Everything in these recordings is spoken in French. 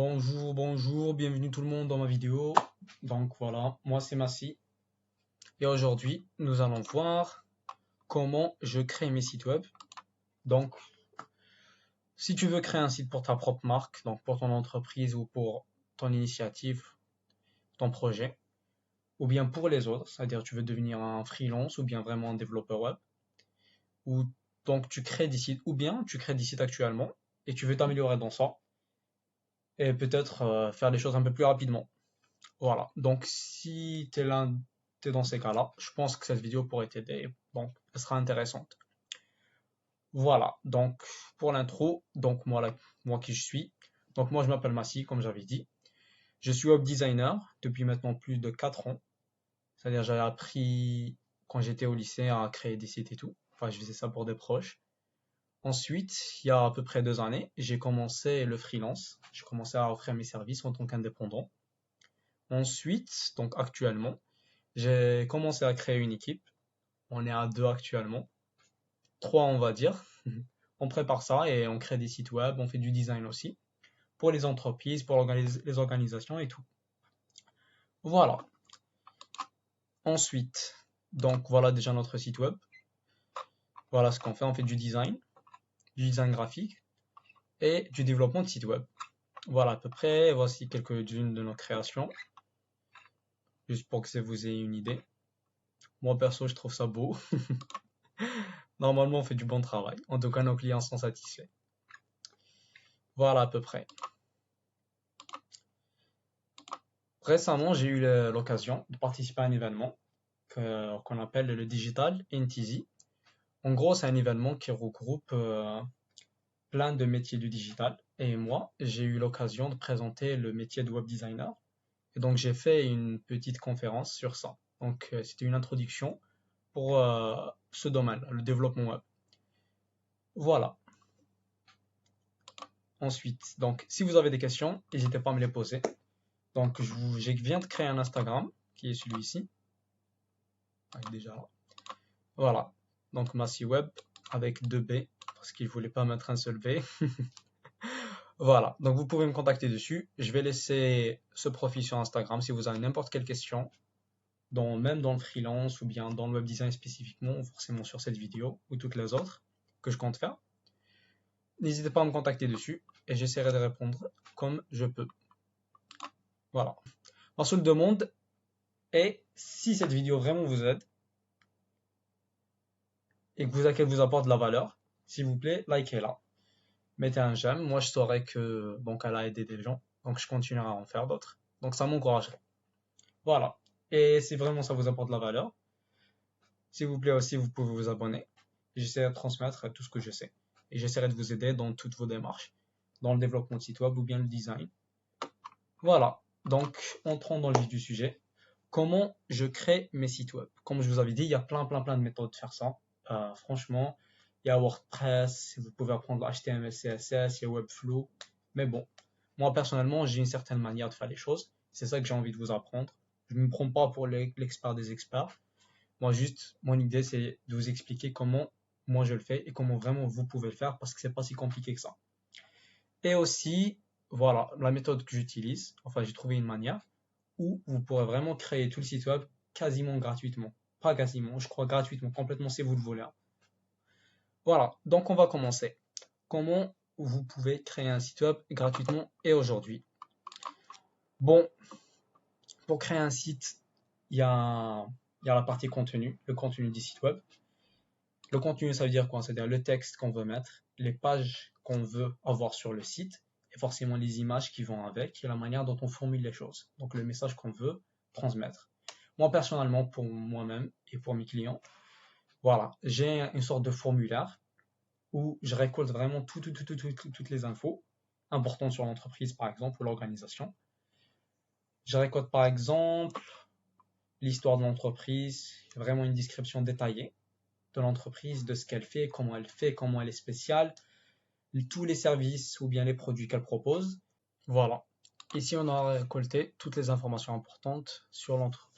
Bonjour, bienvenue tout le monde dans ma vidéo. Donc voilà, moi c'est Massi et aujourd'hui nous allons voir comment je crée mes sites web. Donc si tu veux créer un site pour ta propre marque, donc pour ton entreprise ou pour ton initiative, ton projet, ou bien pour les autres, c'est-à-dire tu veux devenir un freelance ou bien vraiment un développeur web, ou donc tu crées des sites ou bien tu crées des sites actuellement et tu veux t'améliorer dans ça et peut-être faire des choses un peu plus rapidement. Voilà, donc si t'es dans ces cas-là, je pense que cette vidéo pourrait t'aider, donc elle sera intéressante. Voilà, donc pour l'intro, donc moi qui je suis, donc moi je m'appelle Massi, comme j'avais dit. Je suis web designer depuis maintenant plus de 4 ans, c'est-à-dire j'avais appris quand j'étais au lycée à créer des sites et tout, enfin je faisais ça pour des proches. Ensuite, il y a à peu près 2 années, j'ai commencé le freelance, j'ai commencé à offrir mes services en tant qu'indépendant. Ensuite, donc actuellement, j'ai commencé à créer une équipe. On est à 2 actuellement. 3 on va dire. On prépare ça et on crée des sites web, on fait du design aussi. Pour les entreprises, pour les organisations et tout. Voilà. Ensuite, donc voilà déjà notre site web. Voilà ce qu'on fait. On fait du design graphique et du développement de site web. Voilà à peu près. Voici quelques-unes de nos créations. Juste pour que vous ayez une idée. Moi perso, je trouve ça beau. Normalement, on fait du bon travail. En tout cas, nos clients sont satisfaits. Voilà à peu près. Récemment, j'ai eu l'occasion de participer à un événement qu'on appelle le Digital NTZ. En gros, c'est un événement qui regroupe plein de métiers du digital. Et moi, j'ai eu l'occasion de présenter le métier de web designer. Et donc, j'ai fait une petite conférence sur ça. Donc, c'était une introduction pour ce domaine, le développement web. Voilà. Ensuite, donc, si vous avez des questions, n'hésitez pas à me les poser. Donc, je viens de créer un Instagram, qui est celui-ci. Ah, il est déjà là. Voilà. Donc, Massi Web avec 2 B, parce qu'il ne voulait pas mettre un seul B. Voilà. Donc, vous pouvez me contacter dessus. Je vais laisser ce profil sur Instagram si vous avez n'importe quelle question, même dans le freelance ou bien dans le web design spécifiquement, ou forcément sur cette vidéo ou toutes les autres que je compte faire. N'hésitez pas à me contacter dessus et j'essaierai de répondre comme je peux. Voilà. Ma seule demande est, si cette vidéo vraiment vous aide et qu'elle vous apporte de la valeur, s'il vous plaît, likez-la. Mettez un j'aime. Moi, je saurais que donc elle a aidé des gens. Donc, je continuerai à en faire d'autres. Donc, ça m'encouragerait. Voilà. Et si vraiment ça vous apporte de la valeur, s'il vous plaît aussi, vous pouvez vous abonner. J'essaierai de transmettre tout ce que je sais. Et j'essaierai de vous aider dans toutes vos démarches, dans le développement de site web ou bien le design. Voilà. Donc, entrons dans le vif du sujet. Comment je crée mes sites web? Comme je vous avais dit, il y a plein de méthodes de faire ça. Franchement, il y a WordPress, vous pouvez apprendre HTML, CSS, il y a Webflow. Mais bon, moi personnellement, j'ai une certaine manière de faire les choses. C'est ça que j'ai envie de vous apprendre. Je ne me prends pas pour l'expert des experts. Moi, juste, mon idée, c'est de vous expliquer comment moi je le fais et comment vraiment vous pouvez le faire parce que c'est pas si compliqué que ça. Et aussi, voilà, la méthode que j'utilise. Enfin, j'ai trouvé une manière où vous pourrez vraiment créer tout le site web quasiment gratuitement. Pas quasiment, je crois gratuitement, complètement si vous le voulez. Voilà, donc on va commencer. Comment vous pouvez créer un site web gratuitement et aujourd'hui? Bon, pour créer un site, il y a la partie contenu, le contenu du site web. Le contenu, ça veut dire quoi? C'est-à-dire le texte qu'on veut mettre, les pages qu'on veut avoir sur le site, et forcément les images qui vont avec, et la manière dont on formule les choses. Donc le message qu'on veut transmettre. Moi, personnellement, pour moi-même et pour mes clients, voilà, j'ai une sorte de formulaire où je récolte vraiment toutes les infos importantes sur l'entreprise, par exemple, ou l'organisation. Je récolte, par exemple, l'histoire de l'entreprise, vraiment une description détaillée de l'entreprise, de ce qu'elle fait, comment elle est spéciale, tous les services ou bien les produits qu'elle propose. Voilà. Ici, on a récolté toutes les informations importantes sur l'entreprise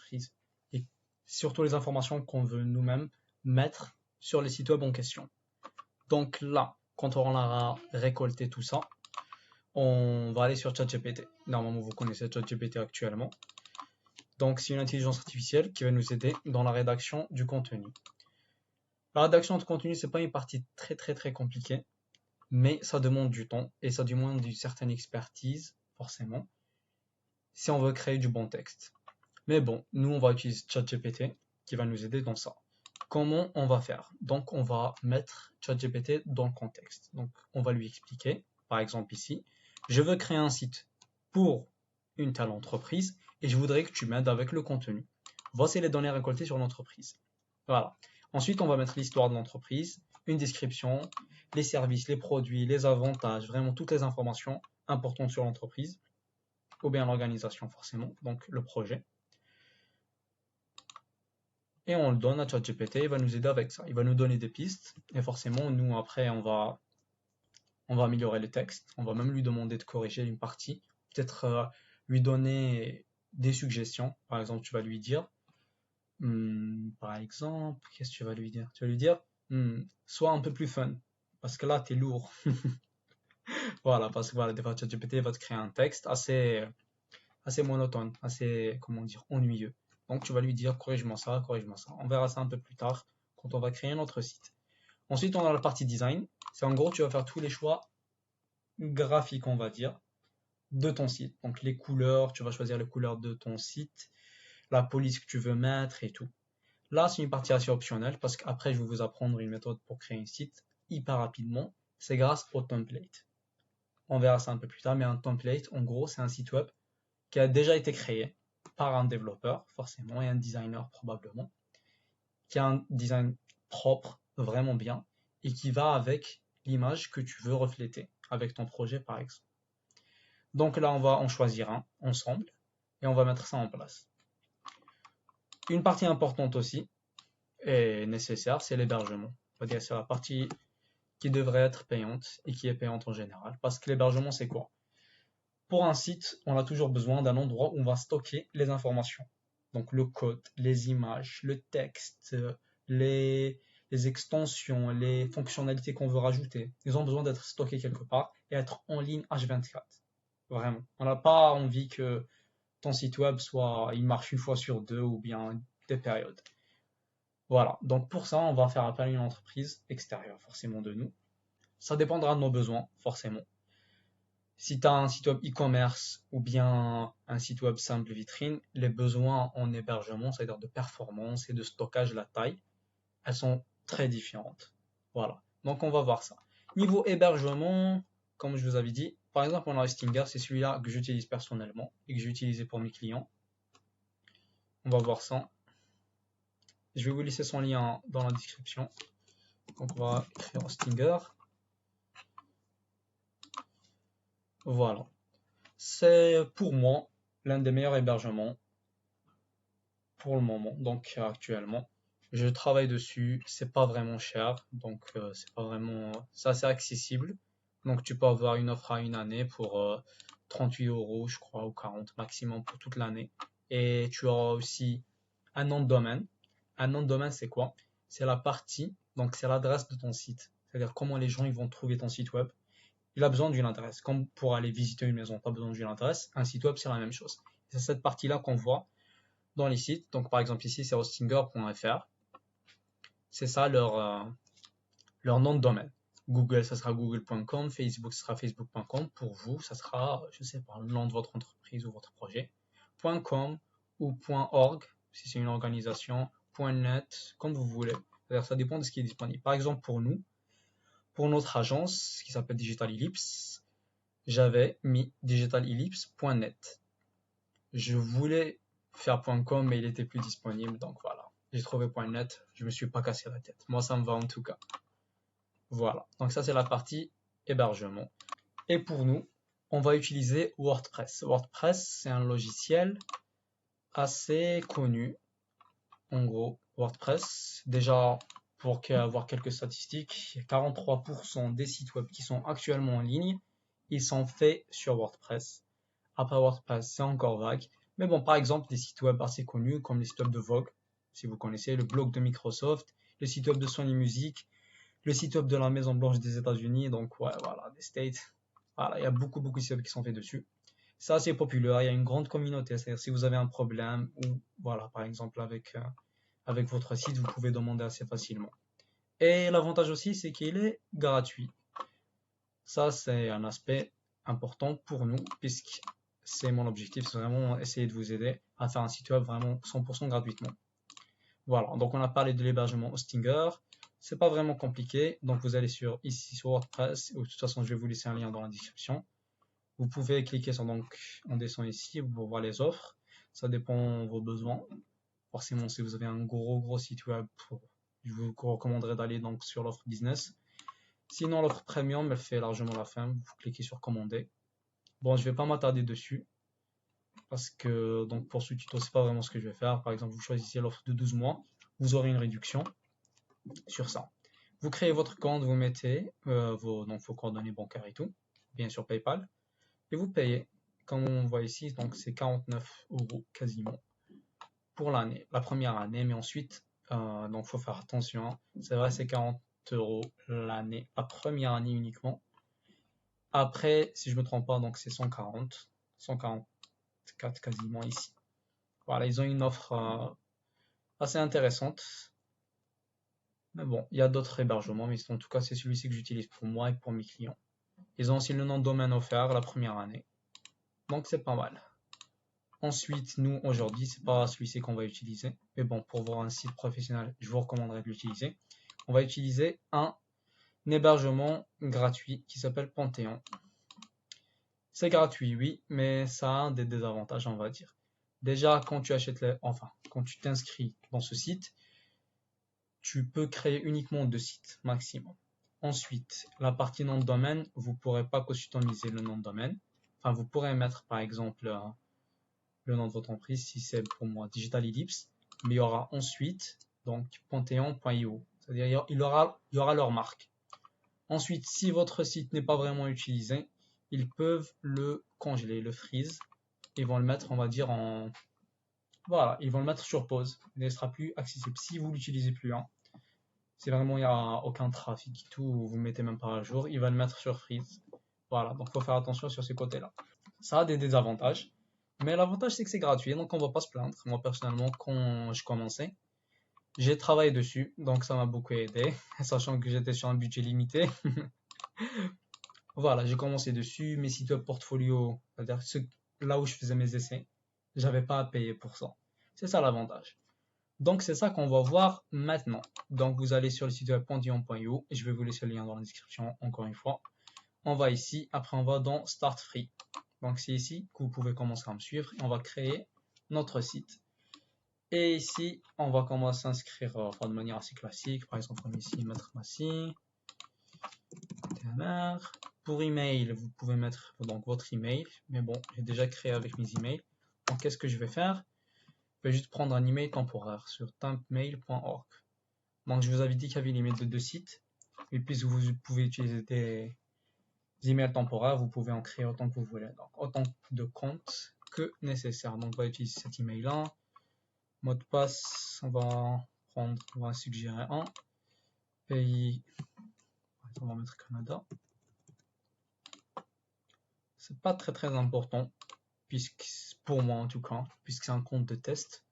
et surtout les informations qu'on veut nous-mêmes mettre sur les sites web en question. Donc là, quand on aura récolté tout ça, on va aller sur ChatGPT. Normalement, vous connaissez ChatGPT actuellement. Donc, c'est une intelligence artificielle qui va nous aider dans la rédaction du contenu. La rédaction de contenu, c'est pas une partie très compliquée, mais ça demande du temps et ça demande une certaine expertise, forcément, si on veut créer du bon texte. Mais bon, nous, on va utiliser ChatGPT qui va nous aider dans ça. Comment on va faire? Donc, on va mettre ChatGPT dans le contexte. Donc, on va lui expliquer, par exemple ici, je veux créer un site pour une telle entreprise et je voudrais que tu m'aides avec le contenu. Voici les données récoltées sur l'entreprise. Voilà. Ensuite, on va mettre l'histoire de l'entreprise, une description, les services, les produits, les avantages, vraiment toutes les informations importantes sur l'entreprise, ou bien l'organisation forcément, donc le projet. Et on le donne à ChatGPT, il va nous aider avec ça. Il va nous donner des pistes, et forcément, nous, après, on va améliorer le texte. On va même lui demander de corriger une partie. Peut-être lui donner des suggestions. Par exemple, tu vas lui dire, par exemple, qu'est-ce que tu vas lui dire? Tu vas lui dire, sois un peu plus fun, parce que là, t'es lourd. Voilà, parce que voilà, des fois, ChatGPT va te créer un texte assez monotone, assez, comment dire, ennuyeux. Donc, tu vas lui dire, corrige-moi ça, corrige-moi ça. On verra ça un peu plus tard, quand on va créer notre site. Ensuite, on a la partie design. C'est en gros, tu vas faire tous les choix graphiques, on va dire, de ton site. Donc, les couleurs, tu vas choisir les couleurs de ton site, la police que tu veux mettre et tout. Là, c'est une partie assez optionnelle parce qu'après, je vais vous apprendre une méthode pour créer un site hyper rapidement. C'est grâce au template. On verra ça un peu plus tard, mais un template, en gros, c'est un site web qui a déjà été créé par un développeur, forcément, et un designer probablement, qui a un design propre, vraiment bien, et qui va avec l'image que tu veux refléter, avec ton projet par exemple. Donc là, on va en choisir un ensemble, et on va mettre ça en place. Une partie importante aussi, et nécessaire, c'est l'hébergement. On va dire c'est la partie qui devrait être payante, et qui est payante en général, parce que l'hébergement, c'est quoi? Pour un site, on a toujours besoin d'un endroit où on va stocker les informations. Donc le code, les images, le texte, les, les extensions, les fonctionnalités qu'on veut rajouter. Ils ont besoin d'être stockés quelque part et être en ligne H24. Vraiment. On n'a pas envie que ton site web il marche une fois sur deux ou bien des périodes. Voilà. Donc pour ça, on va faire appel à une entreprise extérieure, forcément de nous. Ça dépendra de nos besoins, forcément. Si tu as un site web e-commerce ou bien un site web simple vitrine, les besoins en hébergement, c'est-à-dire de performance et de stockage, la taille, elles sont très différentes. Voilà. Donc on va voir ça. Niveau hébergement, comme je vous avais dit, par exemple, on a Hostinger, c'est celui-là que j'utilise personnellement et que j'ai utilisé pour mes clients. On va voir ça. Je vais vous laisser son lien dans la description. Donc on va écrire Hostinger. Voilà. C'est pour moi l'un des meilleurs hébergements pour le moment, donc actuellement. Je travaille dessus, c'est pas vraiment cher, donc c'est assez accessible. Donc tu peux avoir une offre à une année pour 38 euros, je crois, ou 40 maximum pour toute l'année. Et tu auras aussi un nom de domaine. Un nom de domaine, c'est quoi? C'est la partie, donc c'est l'adresse de ton site. C'est-à-dire comment les gens ils vont trouver ton site web. Il a besoin d'une adresse. Comme pour aller visiter une maison, pas besoin d'une adresse. Un site web, c'est la même chose. C'est cette partie-là qu'on voit dans les sites. Donc par exemple ici c'est hostinger.fr. C'est ça leur nom de domaine. Google, ça sera google.com. Facebook, ça sera facebook.com. Pour vous, ça sera, je sais pas, le nom de votre entreprise ou votre projet. .com ou .org, si c'est une organisation. .net, comme vous voulez. C'est-à-dire ça dépend de ce qui est disponible. Par exemple pour nous, pour notre agence qui s'appelle Digital Ellipse, j'avais mis digitalellipse.net. Je voulais faire .com mais il était plus disponible, donc voilà. J'ai trouvé .net, je me suis pas cassé la tête. Moi ça me va en tout cas. Voilà, donc ça c'est la partie hébergement. Et pour nous, on va utiliser WordPress. WordPress c'est un logiciel assez connu. En gros, WordPress, déjà pour avoir quelques statistiques, 43% des sites web qui sont actuellement en ligne, ils sont faits sur WordPress. Après WordPress, c'est encore vague. Mais bon, par exemple, des sites web assez connus comme les sites web de Vogue, si vous connaissez, le blog de Microsoft, le site web de Sony Music, le site web de la Maison Blanche des États-Unis, donc ouais, voilà, des States. Voilà, il y a beaucoup de sites qui sont faits dessus. C'est assez populaire, il y a une grande communauté. C'est-à-dire si vous avez un problème ou voilà, par exemple avec votre site, vous pouvez demander assez facilement. Et l'avantage aussi, c'est qu'il est gratuit. Ça, c'est un aspect important pour nous, puisque c'est mon objectif, c'est vraiment essayer de vous aider à faire un site web vraiment 100% gratuitement. Voilà, donc on a parlé de l'hébergement Hostinger. C'est pas vraiment compliqué. Donc vous allez ici sur WordPress, ou de toute façon je vais vous laisser un lien dans la description. Vous pouvez cliquer sur donc on descend ici pour voir les offres. Ça dépend de vos besoins. Forcément, si vous avez un gros site web, je vous recommanderais d'aller donc sur l'offre business. Sinon, l'offre premium, elle fait largement l'affaire. Vous cliquez sur commander. Bon, je vais pas m'attarder dessus parce que donc pour ce tuto, c'est pas vraiment ce que je vais faire. Par exemple, vous choisissez l'offre de 12 mois, vous aurez une réduction sur ça. Vous créez votre compte, vous mettez vos coordonnées bancaires et tout, bien sûr PayPal, et vous payez. Comme on voit ici, donc c'est 49 € quasiment pour l'année, la première année, mais ensuite, donc faut faire attention. C'est vrai, c'est 40 € l'année, la première année uniquement. Après, si je me trompe pas, donc c'est 144 quasiment ici. Voilà, ils ont une offre assez intéressante. Mais bon, il y a d'autres hébergements, mais en tout cas, c'est celui-ci que j'utilise pour moi et pour mes clients. Ils ont aussi le nom de domaine offert la première année. Donc c'est pas mal. Ensuite, nous, aujourd'hui, c'est pas celui-ci qu'on va utiliser. Mais bon, pour voir un site professionnel, je vous recommanderais de l'utiliser. On va utiliser un hébergement gratuit qui s'appelle Panthéon. C'est gratuit, oui, mais ça a des désavantages, on va dire. Déjà, quand tu quand tu t'inscris dans ce site, tu peux créer uniquement 2 sites maximum. Ensuite, la partie nom de domaine, vous ne pourrez pas customiser le nom de domaine. Enfin, vous pourrez mettre par exemple le nom de votre entreprise, si c'est pour moi Digital Ellipse, mais il y aura ensuite donc Panthéon.io, c'est-à-dire il y aura leur marque. Ensuite, si votre site n'est pas vraiment utilisé, ils peuvent le congeler, le freeze, et vont le mettre, on va dire, voilà, ils vont le mettre sur pause. Il ne sera plus accessible si vous l'utilisez plus. Hein. Si vraiment il n'y a aucun trafic et tout, vous ne mettez même pas à jour, il va le mettre sur freeze. Voilà, donc il faut faire attention sur ces côtés-là. Ça a des désavantages, mais l'avantage c'est que c'est gratuit, donc on ne va pas se plaindre. Moi personnellement, quand je commençais, j'ai travaillé dessus, donc ça m'a beaucoup aidé, sachant que j'étais sur un budget limité. Voilà, j'ai commencé dessus, mes sites web portfolio, c'est-à-dire là où je faisais mes essais, j'avais pas à payer pour ça. C'est ça l'avantage. Donc c'est ça qu'on va voir maintenant. Donc vous allez sur le site web panthéon.io et je vais vous laisser le lien dans la description encore une fois. On va ici, après on va dans Start Free. Donc c'est ici que vous pouvez commencer à me suivre et on va créer notre site. Et ici, on va commencer à s'inscrire de manière assez classique. Par exemple, on va ici mettre Massi. Pour email, vous pouvez mettre donc votre email. Mais bon, j'ai déjà créé avec mes emails. Donc qu'est-ce que je vais faire? Je vais juste prendre un email temporaire sur tempmail.org. Donc je vous avais dit qu'il y avait limite de 2 sites. Et puis vous pouvez utiliser des emails temporaires, vous pouvez en créer autant que vous voulez. Donc autant de comptes que nécessaire. Donc on va utiliser cet email là. Mot de passe, on va suggérer un. Pays, on va mettre Canada. C'est pas très important, puisque pour moi en tout cas, puisque c'est un compte de test.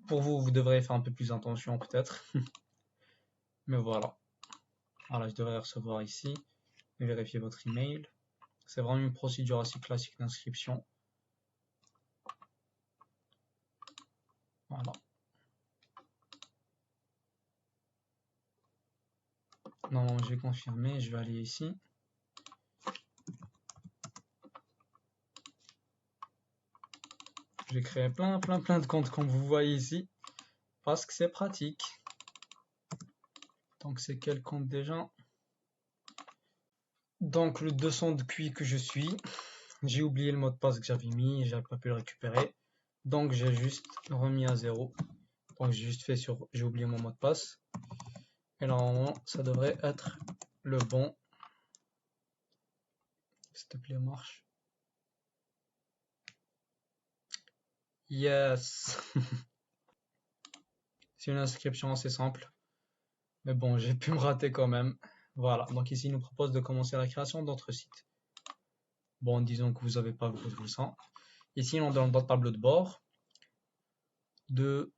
Pour vous, vous devrez faire un peu plus attention peut-être. Mais voilà. Voilà, je devrais recevoir ici. Vérifier votre email. C'est vraiment une procédure assez classique d'inscription. Voilà. Non, je vais confirmer, je vais aller ici. J'ai créé plein de comptes comme vous voyez ici. Parce que c'est pratique. Donc c'est quel compte déjà? Donc le 200 de QI que je suis. J'ai oublié le mot de passe que j'avais mis, j'avais pas pu le récupérer. Donc j'ai juste remis à 0. Donc j'ai juste fait j'ai oublié mon mot de passe. Et normalement ça devrait être le bon. S'il te plaît, marche. Yes. C'est une inscription assez simple. Mais bon, j'ai pu me rater quand même. Voilà, donc ici il nous propose de commencer la création d'autres sites. Bon, disons que vous n'avez pas vu tout ça. Ici, on est dans le tableau de bord de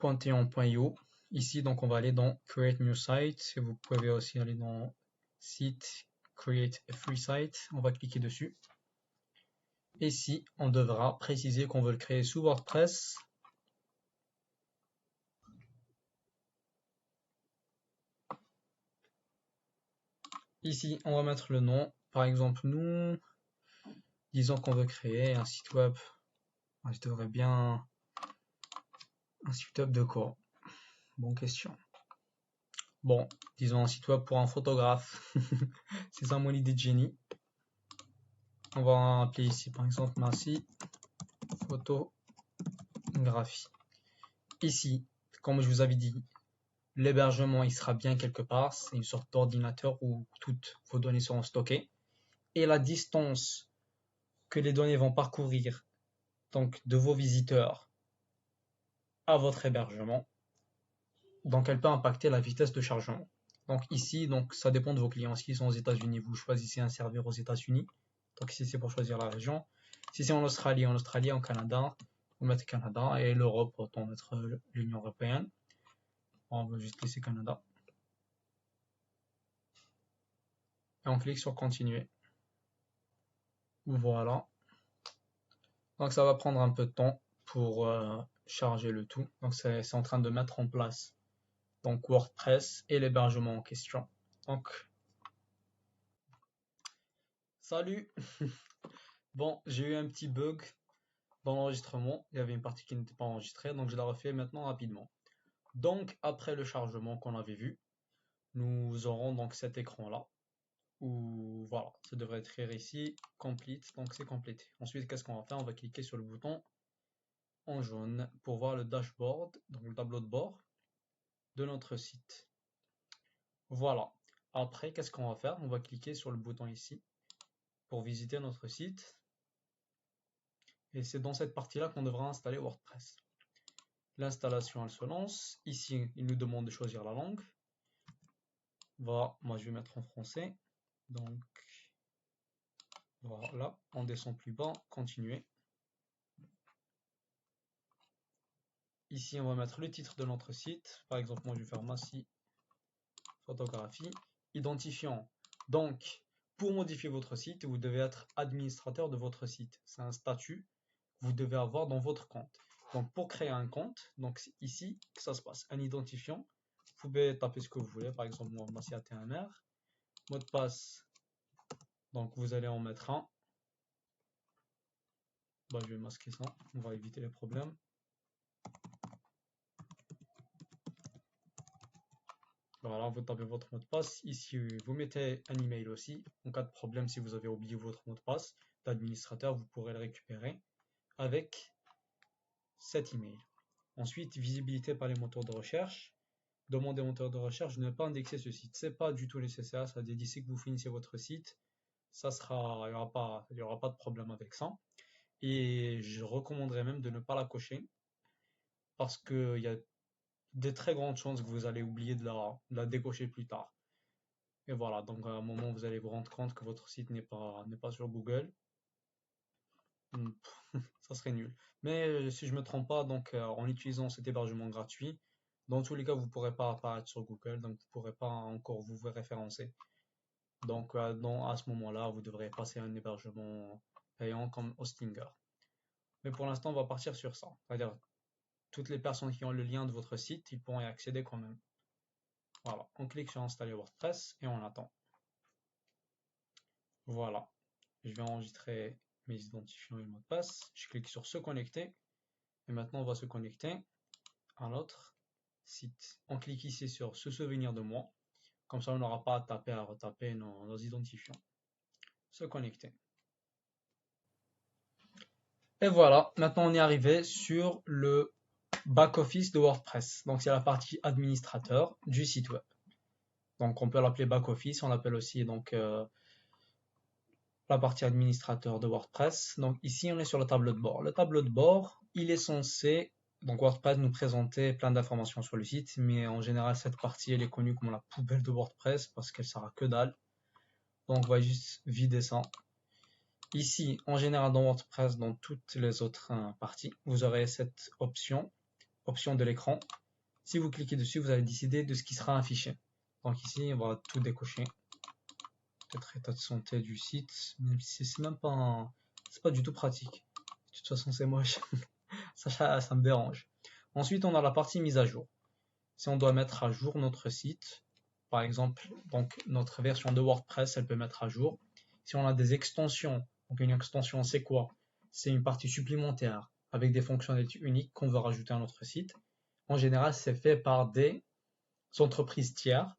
.io. Ici, donc, on va aller dans Create New Site. Et vous pouvez aussi aller dans Site, Create a Free Site. On va cliquer dessus. Ici, on devra préciser qu'on veut le créer sous WordPress. Ici, on va mettre le nom. Par exemple, nous, disons qu'on veut créer un site web. Je devrais bien... Un site web de quoi? Bonne question. Bon, disons un site web pour un photographe. C'est ça mon idée de génie. On va appeler ici par exemple Merci Photographie. Ici, comme je vous avais dit, l'hébergement il sera bien quelque part. C'est une sorte d'ordinateur où toutes vos données seront stockées. Et la distance que les données vont parcourir, donc de vos visiteurs à votre hébergement, donc elle peut impacter la vitesse de chargement. Donc ici, donc ça dépend de vos clients. S'ils sont aux États-Unis, vous choisissez un serveur aux États-Unis. Donc ici c'est pour choisir la région. Si c'est en Australie, en Canada, vous mettez Canada, et l'Europe, autant mettre l'Union européenne. On va juste laisser Canada. Et on clique sur continuer. Voilà. Donc ça va prendre un peu de temps pour charger le tout. Donc c'est en train de mettre en place donc WordPress et l'hébergement en question. Donc salut. Bon, j'ai eu un petit bug dans l'enregistrement. Il y avait une partie qui n'était pas enregistrée, donc je la refais maintenant rapidement. Donc après le chargement qu'on avait vu, nous aurons donc cet écran-là, où voilà, ça devrait être ici, complete, donc c'est complété. Ensuite, qu'est-ce qu'on va faire? On va cliquer sur le bouton en jaune pour voir le dashboard, donc le tableau de bord de notre site. Voilà. Après, qu'est-ce qu'on va faire? On va cliquer sur le bouton ici pour visiter notre site. Et c'est dans cette partie-là qu'on devra installer WordPress. L'installation, elle se lance. Ici, il nous demande de choisir la langue. Voilà, moi je vais mettre en français. Donc, voilà, on descend plus bas, continuer. Ici, on va mettre le titre de notre site. Par exemple, moi je vais faire Massi Photographie. Identifiant. Donc, pour modifier votre site, vous devez être administrateur de votre site. C'est un statut que vous devez avoir dans votre compte. Donc, pour créer un compte, donc ici, que ça se passe. Un identifiant. Vous pouvez taper ce que vous voulez. Par exemple, moi, Massi ATMR. Mot de passe. Donc, vous allez en mettre un. Bah, je vais masquer ça. On va éviter les problèmes. Voilà, vous tapez votre mot de passe. Ici, vous mettez un email aussi. En cas de problème, si vous avez oublié votre mot de passe d'administrateur, vous pourrez le récupérer avec cet email. Ensuite, visibilité par les moteurs de recherche. Demandez aux moteurs de recherche de ne pas indexer ce site. C'est pas du tout nécessaire. Ça dit d'ici que vous finissez votre site, ça sera, il y aura pas de problème avec ça. Et je recommanderais même de ne pas la cocher parce qu'il y a des très grandes chances que vous allez oublier de la décocher plus tard. Et voilà, donc à un moment, vous allez vous rendre compte que votre site n'est pas sur Google. Ça serait nul. Mais si je me trompe pas, donc en utilisant cet hébergement gratuit, dans tous les cas, vous ne pourrez pas apparaître sur Google, donc vous ne pourrez pas encore vous référencer. Donc à ce moment-là, vous devrez passer à un hébergement payant comme Hostinger. Mais pour l'instant, on va partir sur ça. C'est-à-dire, toutes les personnes qui ont le lien de votre site, ils pourront y accéder quand même. Voilà, on clique sur installer WordPress et on attend. Voilà, je vais enregistrer mes identifiants et le mot de passe. Je clique sur se connecter et maintenant on va se connecter à notre site. On clique ici sur se souvenir de moi. Comme ça, on n'aura pas à taper, à retaper nos identifiants. Se connecter. Et voilà, maintenant on est arrivé sur le back-office de WordPress. Donc c'est la partie administrateur du site web. Donc on peut l'appeler back-office, on l'appelle aussi donc la partie administrateur de WordPress. Donc ici on est sur le tableau de bord. Le tableau de bord, il est censé, donc WordPress nous présenter plein d'informations sur le site, mais en général cette partie elle est connue comme la poubelle de WordPress parce qu'elle sert à que dalle. Donc on va juste vider ça. Ici, en général, dans WordPress, dans toutes les autres parties, vous aurez cette option de l'écran. Si vous cliquez dessus, vous allez décider de ce qui sera affiché. Donc ici, on va tout décocher. Peut-être état de santé du site, même si c'est même pas c'est pas du tout pratique. De toute façon, c'est moche. ça me dérange. Ensuite, on a la partie mise à jour. Si on doit mettre à jour notre site, par exemple, donc notre version de WordPress, elle peut mettre à jour. Si on a des extensions, donc une extension, c'est quoi? C'est une partie supplémentaire avec des fonctionnalités uniques qu'on veut rajouter à notre site. En général, c'est fait par des entreprises tiers.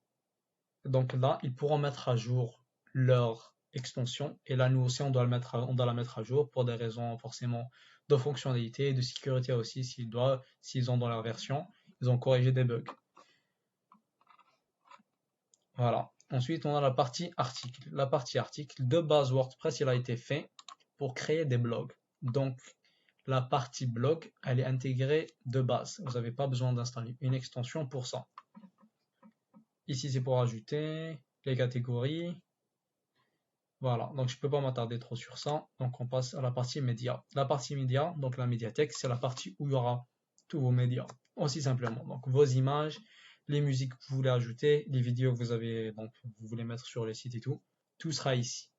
Donc là, ils pourront mettre à jour leur extension. Et là, nous aussi, on doit la mettre à jour pour des raisons forcément de fonctionnalité et de sécurité aussi, s'ils ont dans leur version, ils ont corrigé des bugs. Voilà. Ensuite, on a la partie article. La partie article, de base, WordPress, il a été fait pour créer des blogs. Donc, la partie blog, elle est intégrée de base. Vous n'avez pas besoin d'installer une extension pour ça. Ici, c'est pour ajouter les catégories. Voilà, donc je ne peux pas m'attarder trop sur ça. Donc, on passe à la partie médias. La partie médias, donc la médiathèque, c'est la partie où il y aura tous vos médias. Aussi simplement. Donc, vos images, les musiques que vous voulez ajouter, les vidéos que vous voulez mettre sur les sites et tout sera ici.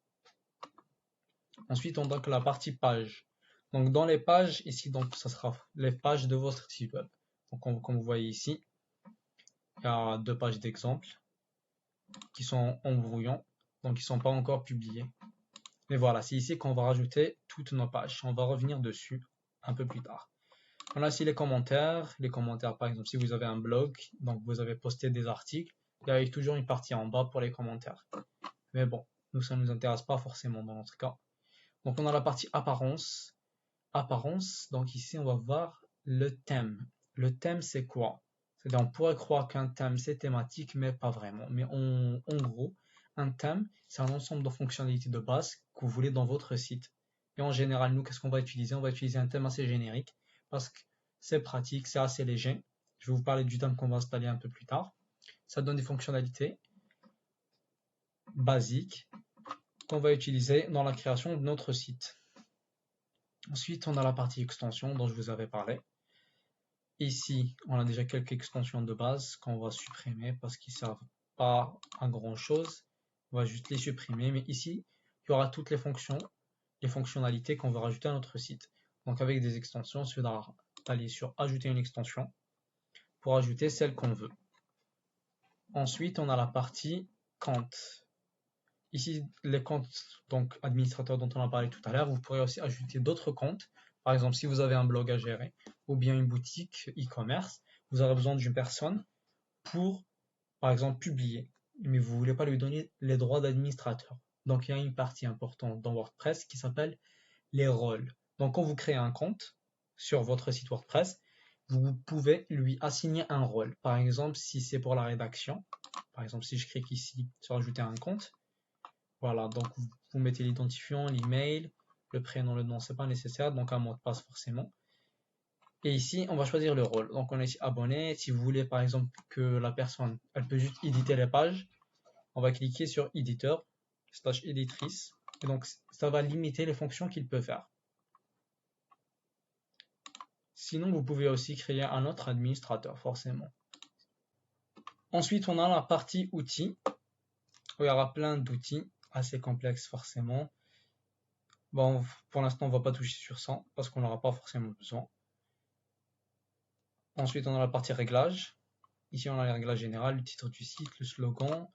Ensuite, on a donc la partie page. Donc, dans les pages, ici, donc, ça sera les pages de votre site web. Donc, comme vous voyez ici, il y a 2 pages d'exemple qui sont en brouillon, donc ils ne sont pas encore publiés. Mais voilà, c'est ici qu'on va rajouter toutes nos pages. On va revenir dessus un peu plus tard. On a ici les commentaires. Les commentaires, par exemple, si vous avez un blog, donc vous avez posté des articles, il y a toujours une partie en bas pour les commentaires. Mais bon, nous, ça ne nous intéresse pas forcément dans notre cas. Donc, on a la partie apparence. Apparence, donc ici, on va voir le thème. Le thème, c'est quoi? C'est-à-dire, on pourrait croire qu'un thème, c'est thématique, mais pas vraiment. Mais en gros, un thème, c'est un ensemble de fonctionnalités de base que vous voulez dans votre site. Et en général, nous, qu'est-ce qu'on va utiliser? On va utiliser un thème assez générique parce que c'est pratique, c'est assez léger. Je vais vous parler du thème qu'on va installer un peu plus tard. Ça donne des fonctionnalités basiques qu'on va utiliser dans la création de notre site. Ensuite, on a la partie extension dont je vous avais parlé. Ici, on a déjà quelques extensions de base qu'on va supprimer parce qu'ils ne servent pas à grand chose. On va juste les supprimer, mais ici, il y aura toutes les fonctions, les fonctionnalités qu'on va rajouter à notre site. Donc avec des extensions, il faudra aller sur ajouter une extension pour ajouter celle qu'on veut. Ensuite, on a la partie compte. Ici, les comptes donc administrateurs dont on a parlé tout à l'heure, vous pourrez aussi ajouter d'autres comptes. Par exemple, si vous avez un blog à gérer ou bien une boutique e-commerce, vous aurez besoin d'une personne pour, par exemple, publier. Mais vous ne voulez pas lui donner les droits d'administrateur. Donc, il y a une partie importante dans WordPress qui s'appelle les rôles. Donc, quand vous créez un compte sur votre site WordPress, vous pouvez lui assigner un rôle. Par exemple, si c'est pour la rédaction, par exemple, si je clique ici sur ajouter un compte, voilà, donc vous mettez l'identifiant, l'email, le prénom, le nom, c'est pas nécessaire, donc un mot de passe forcément. Et ici, on va choisir le rôle. Donc on est ici abonné. Si vous voulez par exemple que la personne, elle peut juste éditer les pages, on va cliquer sur éditeur, / éditrice. Et donc ça va limiter les fonctions qu'il peut faire. Sinon, vous pouvez aussi créer un autre administrateur, forcément. Ensuite, on a la partie outils, où il y aura plein d'outils, assez complexes forcément. Bon, pour l'instant, on ne va pas toucher sur ça, parce qu'on n'aura pas forcément besoin. Ensuite, on a la partie réglages. Ici, on a les réglages généraux, le titre du site, le slogan,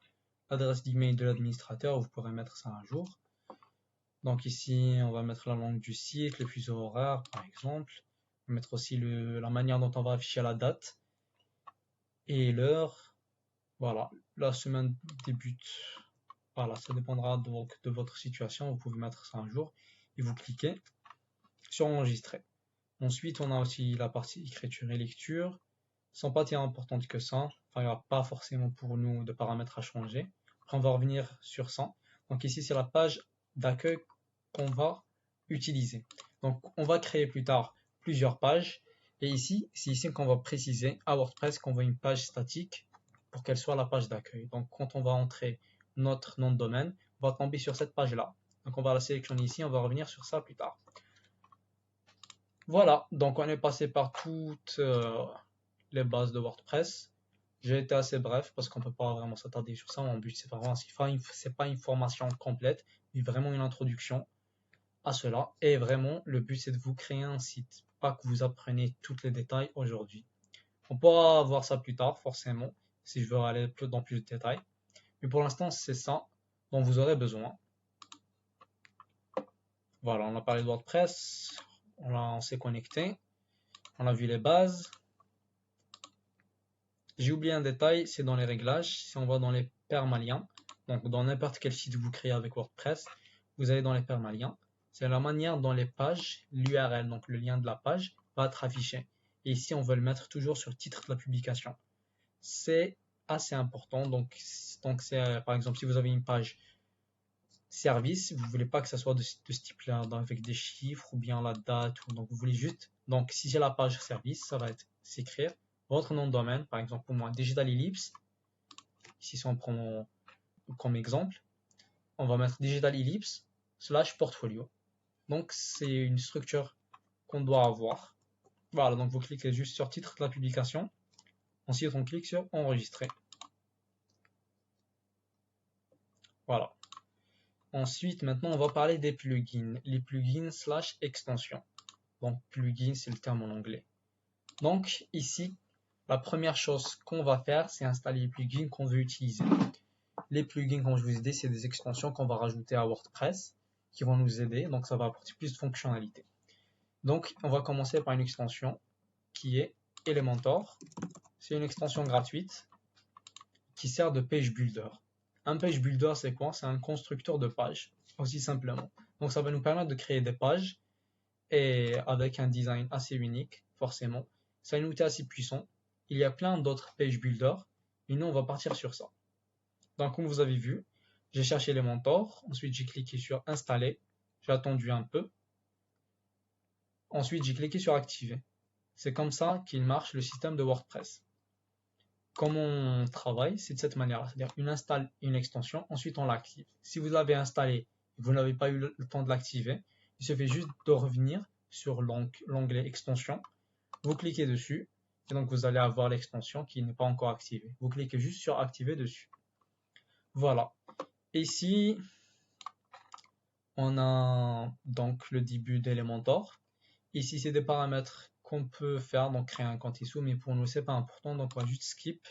l'adresse d'email de l'administrateur, vous pourrez mettre ça un jour. Donc ici, on va mettre la langue du site, le fuseau horaire, par exemple. On va mettre aussi la manière dont on va afficher la date et l'heure. Voilà, la semaine débute. Voilà, ça dépendra donc de votre situation. Vous pouvez mettre ça un jour et vous cliquez sur enregistrer. Ensuite, on a aussi la partie écriture et lecture. Elles ne sont pas tant importantes que ça. Enfin, il n'y aura pas forcément pour nous de paramètres à changer. Après, on va revenir sur ça. Donc ici, c'est la page d'accueil qu'on va utiliser. Donc, on va créer plus tard plusieurs pages. Et ici, c'est ici qu'on va préciser à WordPress qu'on veut une page statique pour qu'elle soit la page d'accueil. Donc, quand on va entrer notre nom de domaine, on va tomber sur cette page-là. Donc on va la sélectionner ici, on va revenir sur ça plus tard. Voilà, donc on est passé par toutes les bases de WordPress. J'ai été assez bref parce qu'on ne peut pas vraiment s'attarder sur ça. Mon but, c'est pas une formation complète, mais vraiment une introduction à cela. Et vraiment, le but, c'est de vous créer un site, pas que vous appreniez tous les détails aujourd'hui. On pourra voir ça plus tard, forcément, si je veux aller dans plus de détails. Mais pour l'instant, c'est ça dont vous aurez besoin. Voilà, on a parlé de WordPress, on s'est connecté, on a vu les bases. J'ai oublié un détail, c'est dans les réglages. Si on va dans les permaliens, donc dans n'importe quel site que vous créez avec WordPress, vous allez dans les permaliens. C'est la manière dont les pages, l'URL, donc le lien de la page, va être affiché. Et ici, on veut le mettre toujours sur le titre de la publication. C'est assez important. Donc c'est par exemple, si vous avez une page service, vous voulez pas que ça soit de ce type-là, avec des chiffres ou bien la date, donc vous voulez juste, donc si j'ai la page service, ça va être s'écrire votre nom de domaine, par exemple pour moi, Digital Ellipse. Ici, si on prend comme exemple, on va mettre Digital Ellipse / portfolio. Donc c'est une structure qu'on doit avoir. Voilà, donc vous cliquez juste sur titre de la publication. Ensuite, on clique sur enregistrer. Voilà. Ensuite, maintenant, on va parler des plugins. Les plugins / extensions. Donc, plugin, c'est le terme en anglais. Donc, ici, la première chose qu'on va faire, c'est installer les plugins qu'on veut utiliser. Les plugins, comme je vous ai dit, c'est des extensions qu'on va rajouter à WordPress qui vont nous aider. Donc, ça va apporter plus de fonctionnalités. Donc, on va commencer par une extension qui est Elementor. C'est une extension gratuite qui sert de page builder. Un page builder, c'est quoi? C'est un constructeur de pages, aussi simplement. Donc, ça va nous permettre de créer des pages et avec un design assez unique, forcément. C'est un outil assez puissant. Il y a plein d'autres page builders, et nous, on va partir sur ça. Donc, comme vous avez vu, j'ai cherché Elementor. Ensuite, j'ai cliqué sur Installer. J'ai attendu un peu. Ensuite, j'ai cliqué sur Activer. C'est comme ça qu'il marche le système de WordPress. Comment on travaille, c'est de cette manière-là. C'est-à-dire, on installe une extension, ensuite on l'active. Si vous l'avez installée et vous n'avez pas eu le temps de l'activer, il suffit juste de revenir sur l'onglet extension. Vous cliquez dessus et donc vous allez avoir l'extension qui n'est pas encore activée. Vous cliquez juste sur activer dessus. Voilà. Ici, on a donc le début d'Elementor. Ici, c'est des paramètres qu'on peut faire, donc créer un compte ISO, mais pour nous, c'est pas important. Donc, on va juste skip.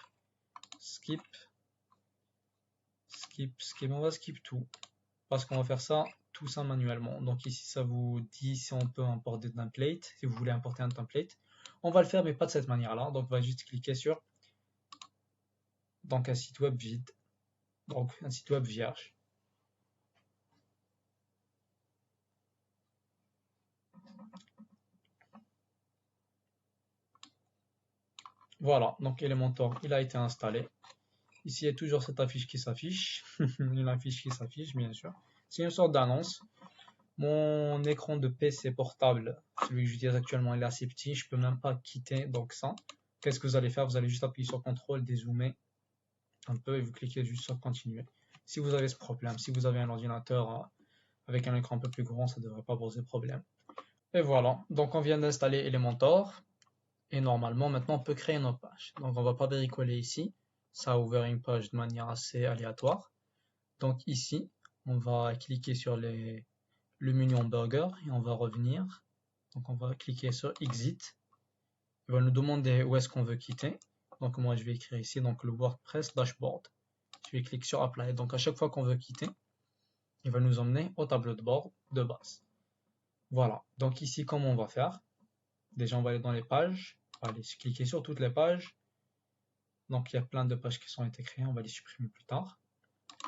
On va skip tout. Parce qu'on va faire ça, tout ça manuellement. Donc ici, ça vous dit si on peut importer des templates, si vous voulez importer un template. On va le faire, mais pas de cette manière-là. Donc, on va juste cliquer sur donc, un site web vide. Donc, un site web vierge. Voilà, donc Elementor, il a été installé. Ici, il y a toujours cette affiche qui s'affiche. Une affiche qui s'affiche, bien sûr. C'est une sorte d'annonce. Mon écran de PC portable, celui que j'utilise actuellement, il est assez petit. Je ne peux même pas quitter donc ça. Qu'est-ce que vous allez faire? Vous allez juste appuyer sur CTRL, dézoomer un peu et vous cliquez juste sur continuer. Si vous avez ce problème, si vous avez un ordinateur avec un écran un peu plus grand, ça ne devrait pas poser problème. Et voilà, donc on vient d'installer Elementor. Et normalement, maintenant, on peut créer nos pages. Donc, on va pas bricoler ici. Ça a ouvert une page de manière assez aléatoire. Donc, ici, on va cliquer sur le menu hamburger et on va revenir. Donc, on va cliquer sur Exit. Il va nous demander où est-ce qu'on veut quitter. Donc, moi, je vais écrire ici donc le WordPress Dashboard. Je vais cliquer sur Apply. Donc, à chaque fois qu'on veut quitter, il va nous emmener au tableau de bord de base. Voilà. Donc, ici, comment on va faire? Déjà, on va aller dans les pages. On va aller cliquer sur toutes les pages. Donc, il y a plein de pages qui sont été créées. On va les supprimer plus tard.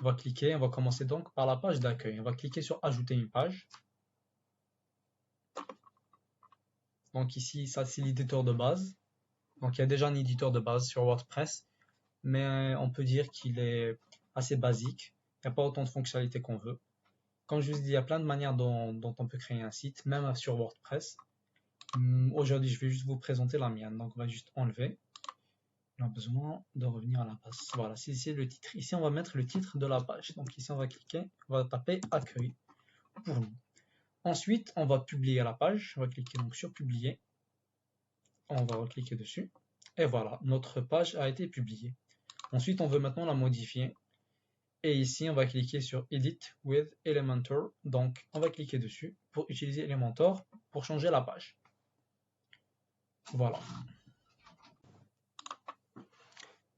On va cliquer. On va commencer donc par la page d'accueil. On va cliquer sur Ajouter une page. Donc, ici, ça, c'est l'éditeur de base. Donc, il y a déjà un éditeur de base sur WordPress. Mais on peut dire qu'il est assez basique. Il n'y a pas autant de fonctionnalités qu'on veut. Comme je vous ai dit, il y a plein de manières dont on peut créer un site, même sur WordPress. Aujourd'hui, je vais juste vous présenter la mienne. Donc, on va juste enlever. On a besoin de revenir à la page. Voilà, c'est ici le titre. Ici, on va mettre le titre de la page. Donc ici, on va cliquer, on va taper accueil. pour nous. Ensuite, on va publier la page. On va cliquer donc sur publier. On va recliquer dessus. Et voilà, notre page a été publiée. Ensuite, on veut maintenant la modifier. Et ici, on va cliquer sur Edit with Elementor. Donc, on va cliquer dessus pour utiliser Elementor pour changer la page. Voilà.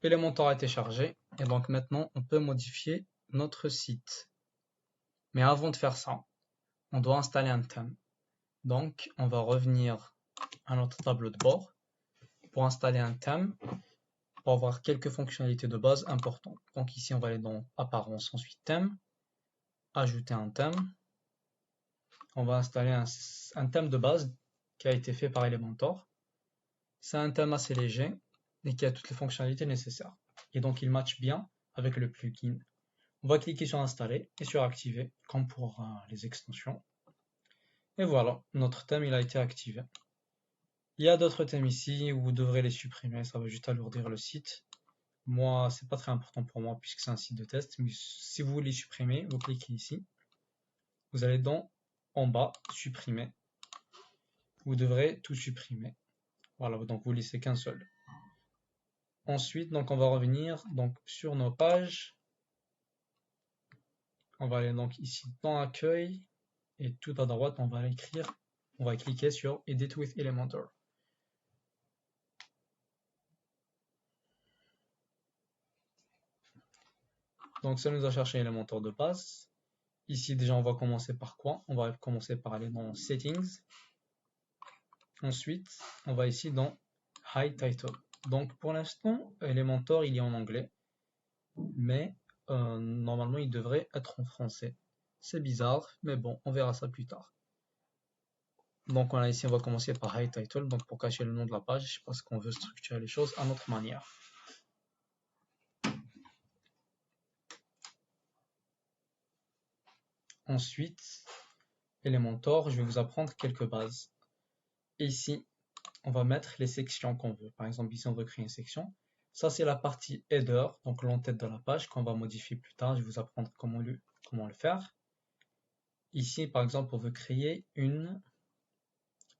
Elementor a été chargé. Et donc maintenant, on peut modifier notre site. Mais avant de faire ça, on doit installer un thème. Donc, on va revenir à notre tableau de bord pour installer un thème, pour avoir quelques fonctionnalités de base importantes. Donc ici, on va aller dans Apparence, ensuite Thème, Ajouter un thème. On va installer un thème de base qui a été fait par Elementor. C'est un thème assez léger et qui a toutes les fonctionnalités nécessaires. Et donc, il match bien avec le plugin. On va cliquer sur Installer et sur Activer, comme pour les extensions. Et voilà, notre thème il a été activé. Il y a d'autres thèmes ici où vous devrez les supprimer, ça va juste alourdir le site. Moi, c'est pas très important pour moi puisque c'est un site de test, mais si vous voulez les supprimer, vous cliquez ici. Vous allez en bas, supprimer. Vous devrez tout supprimer. Voilà, donc vous laissez qu'un seul. Ensuite, donc on va revenir donc sur nos pages. On va aller donc ici dans Accueil et tout à droite, on va cliquer sur Edit with Elementor. Donc ça nous a cherché Elementor de base. Ici déjà on va commencer par quoi? On va commencer par aller dans Settings. Ensuite on va ici dans Hide Title. Donc pour l'instant Elementor il est en anglais. Mais normalement il devrait être en français. C'est bizarre mais bon on verra ça plus tard. Donc voilà, ici on va commencer par Hide Title. Donc pour cacher le nom de la page parce qu'on veut structurer les choses à notre manière. Ensuite, Elementor, je vais vous apprendre quelques bases. Et ici, on va mettre les sections qu'on veut. Par exemple, ici, on veut créer une section. Ça, c'est la partie header, donc l'entête de la page, qu'on va modifier plus tard. Je vais vous apprendre comment le faire. Ici, par exemple, on veut créer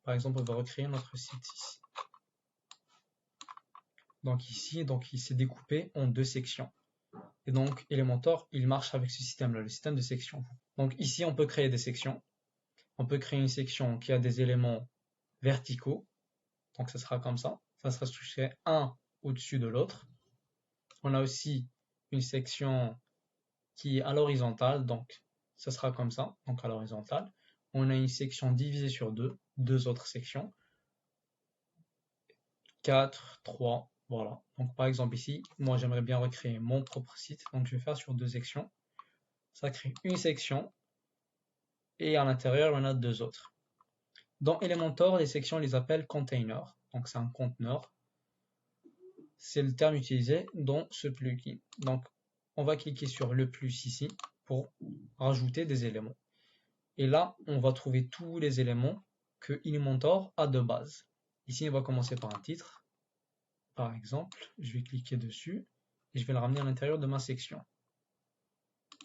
Par exemple, on va recréer notre site ici. Donc ici, il s'est découpé en deux sections. Et donc, Elementor, il marche avec ce système-là, le système de sections. Donc ici, on peut créer des sections. On peut créer une section qui a des éléments verticaux. Donc ça sera comme ça. Ça sera structuré un au-dessus de l'autre. On a aussi une section qui est à l'horizontale. Donc ça sera comme ça. Donc à l'horizontale. On a une section divisée sur deux autres sections. 4, 3, voilà. Donc par exemple ici, moi j'aimerais bien recréer mon propre site. Donc je vais faire sur deux sections. Ça crée une section. Et à l'intérieur, on a deux autres. Dans Elementor, les sections, on les appelle containers. Donc c'est un conteneur. C'est le terme utilisé dans ce plugin. Donc on va cliquer sur le plus ici pour rajouter des éléments. Et là, on va trouver tous les éléments que Elementor a de base. Ici, on va commencer par un titre. Par exemple, je vais cliquer dessus et je vais le ramener à l'intérieur de ma section.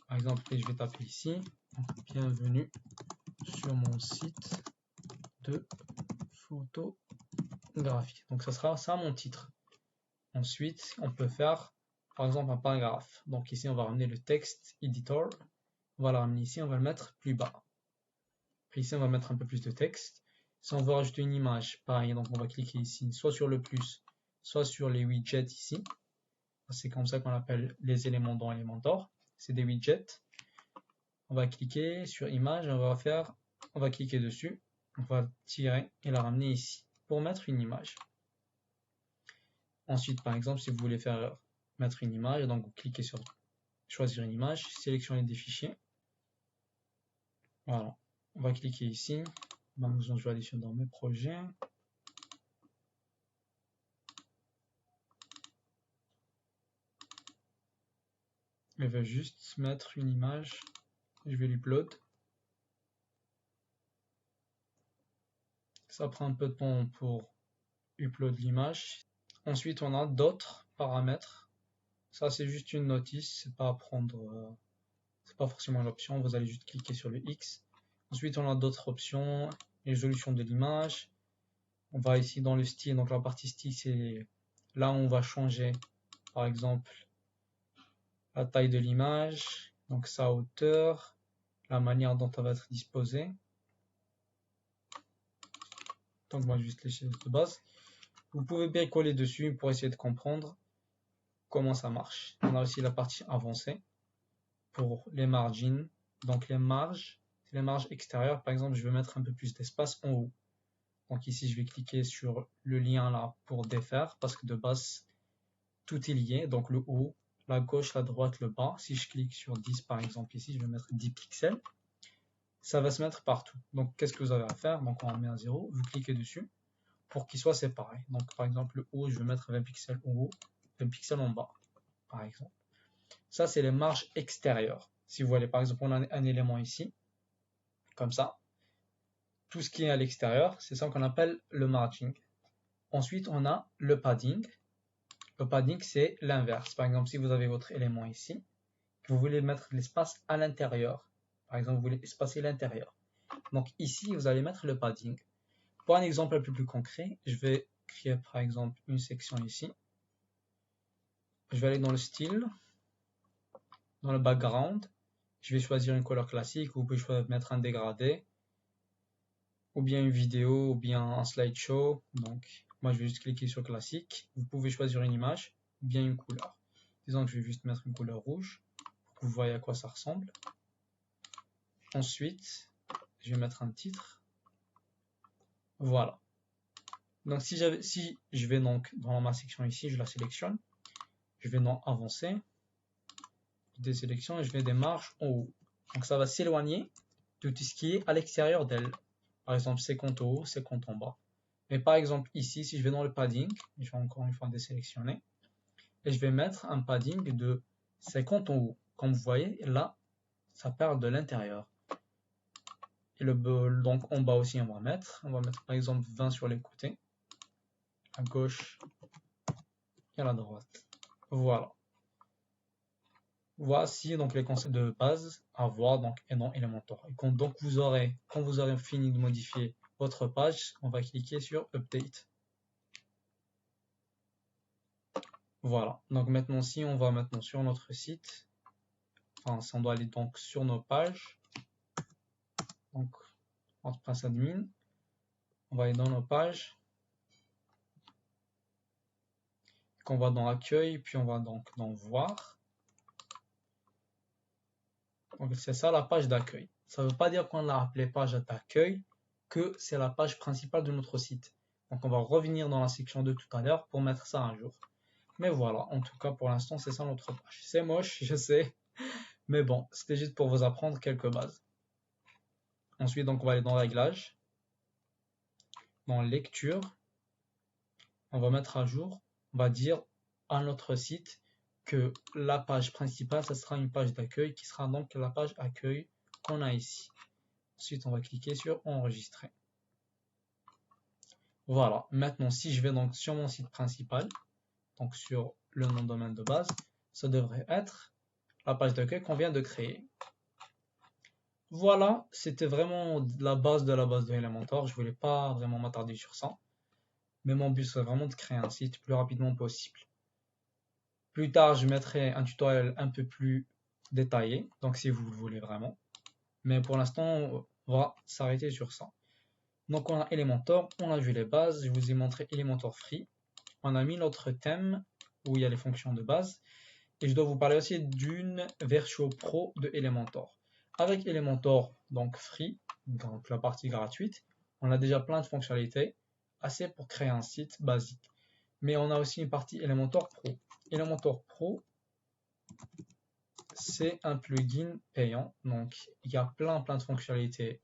Par exemple, je vais taper ici, bienvenue sur mon site de photographie. Donc ça sera ça mon titre. Ensuite, on peut faire par exemple un paragraphe. Donc ici, on va ramener le texte editor. On va le ramener ici, on va le mettre plus bas. Puis ici, on va mettre un peu plus de texte. Si on veut rajouter une image, pareil, donc on va cliquer ici, soit sur le plus, soit sur les widgets ici. C'est comme ça qu'on appelle les éléments dans Elementor. C'est des widgets. On va cliquer sur image, on va cliquer dessus, on va tirer et la ramener ici pour mettre une image. Ensuite, par exemple, si vous voulez mettre une image, donc vous cliquez sur choisir une image, sélectionner des fichiers. Voilà, on va cliquer ici. Donc, je vais aller dans mes projets. Je vais juste mettre une image. Je vais l'upload. Ça prend un peu de temps pour upload l'image. Ensuite, on a d'autres paramètres. Ça, c'est juste une notice. C'est pas à prendre. C'est pas forcément l'option. Vous allez juste cliquer sur le X. Ensuite, on a d'autres options, résolution de l'image. On va ici dans le style, donc la partie style, c'est là où on va changer, par exemple, la taille de l'image, donc sa hauteur, la manière dont elle va être disposée. Donc moi, je vais juste les choses de base. Vous pouvez bricoler dessus pour essayer de comprendre comment ça marche. On a aussi la partie avancée pour les margins. Donc les marges, c'est les marges extérieures. Par exemple, je vais mettre un peu plus d'espace en haut. Donc ici, je vais cliquer sur le lien là pour défaire parce que de base, tout est lié. Donc le haut, la gauche, la droite, le bas. Si je clique sur 10 par exemple ici, je vais mettre 10 pixels. Ça va se mettre partout. Donc qu'est-ce que vous avez à faire? Donc on en met à 0, vous cliquez dessus pour qu'il soit séparé. Donc par exemple le haut, je vais mettre 20 pixels en haut, 20 pixels en bas, par exemple. Ça, c'est les marges extérieures. Si vous voyez, par exemple, on a un élément ici, comme ça. Tout ce qui est à l'extérieur, c'est ça qu'on appelle le margin. Ensuite, on a le padding. Le padding, c'est l'inverse. Par exemple, si vous avez votre élément ici, vous voulez mettre l'espace à l'intérieur. Par exemple, vous voulez espacer l'intérieur. Donc ici, vous allez mettre le padding. Pour un exemple un peu plus concret, je vais créer par exemple une section ici. Je vais aller dans le style, dans le background. Je vais choisir une couleur classique. Vous pouvez mettre un dégradé, ou bien une vidéo, ou bien un slideshow. Donc moi, je vais juste cliquer sur classique. Vous pouvez choisir une image, ou bien une couleur. Disons que je vais juste mettre une couleur rouge, pour que vous voyez à quoi ça ressemble. Ensuite, je vais mettre un titre. Voilà. Donc si je vais donc dans ma section ici, je la sélectionne. Je vais dans avancer, des sélections et je vais des marges en haut. Donc ça va s'éloigner de tout ce qui est à l'extérieur d'elle. Par exemple, c'est compte en haut, c'est compte en bas. Mais par exemple ici, si je vais dans le padding, je vais encore une fois désélectionner, et je vais mettre un padding de 50 en haut. Comme vous voyez, là, ça part de l'intérieur. Et donc en bas aussi, on va mettre par exemple 20 sur les côtés, à gauche et à la droite. Voilà. Voici donc les concepts de base à voir donc, et dans Elementor. Et quand vous aurez fini de modifier votre page, on va cliquer sur Update. Voilà. Donc maintenant, si on va maintenant sur notre site, enfin, si on doit aller donc sur nos pages, donc on passe admin, on va aller dans nos pages, qu'on va dans Accueil, puis on va donc dans Voir. Donc c'est ça la page d'accueil. Ça ne veut pas dire qu'on l'a appelée page d'accueil, que c'est la page principale de notre site. Donc on va revenir dans la section de tout à l'heure pour mettre ça un jour. Mais voilà, en tout cas pour l'instant c'est ça notre page. C'est moche, je sais, mais bon, c'était juste pour vous apprendre quelques bases. Ensuite donc on va aller dans Réglages, dans Lecture, on va mettre à jour, on va dire à notre site que la page principale, ça sera une page d'accueil qui sera donc la page accueil qu'on a ici. Ensuite, on va cliquer sur enregistrer. Voilà. Maintenant, si je vais donc sur mon site principal, donc sur le nom de domaine de base, ça devrait être la page d'accueil qu'on vient de créer. Voilà, c'était vraiment la base de Elementor. Je voulais pas vraiment m'attarder sur ça. Mais mon but, c'est vraiment de créer un site le plus rapidement possible. Plus tard, je mettrai un tutoriel un peu plus détaillé, donc si vous le voulez vraiment. Mais pour l'instant, on va s'arrêter sur ça. Donc on a Elementor, on a vu les bases, je vous ai montré Elementor Free. On a mis notre thème où il y a les fonctions de base. Et je dois vous parler aussi d'une version pro de Elementor. Avec Elementor, donc Free, donc la partie gratuite, on a déjà plein de fonctionnalités, assez pour créer un site basique. Mais on a aussi une partie Elementor Pro. Elementor Pro, c'est un plugin payant. Donc il y a plein de fonctionnalités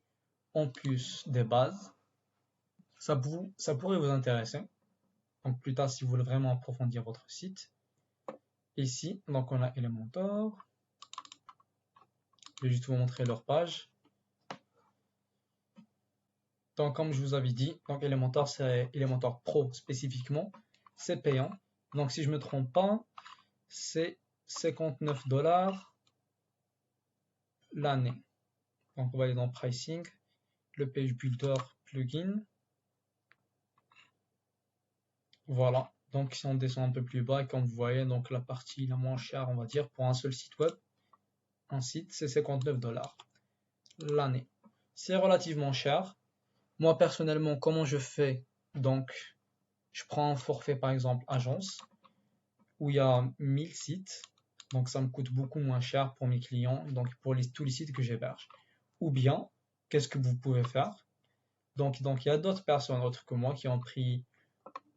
en plus des bases. Ça pourrait vous intéresser. Donc plus tard, si vous voulez vraiment approfondir votre site. Ici, donc on a Elementor. Je vais juste vous montrer leur page. Donc comme je vous avais dit, donc Elementor, c'est Elementor Pro spécifiquement. C'est payant. Donc si je ne me trompe pas, c'est 59 $ l'année. Donc on va aller dans Pricing, le Page Builder Plugin. Voilà. Donc si on descend un peu plus bas, comme vous voyez, donc la partie la moins chère, on va dire, pour un seul site web, un site, c'est 59 $ l'année. C'est relativement cher. Moi personnellement, comment je fais? Donc, je prends un forfait par exemple agence, où il y a 1000 sites. Donc ça me coûte beaucoup moins cher pour mes clients, donc pour tous les sites que j'héberge. Ou bien, qu'est-ce que vous pouvez faire? Donc il y a d'autres personnes autres que moi qui ont pris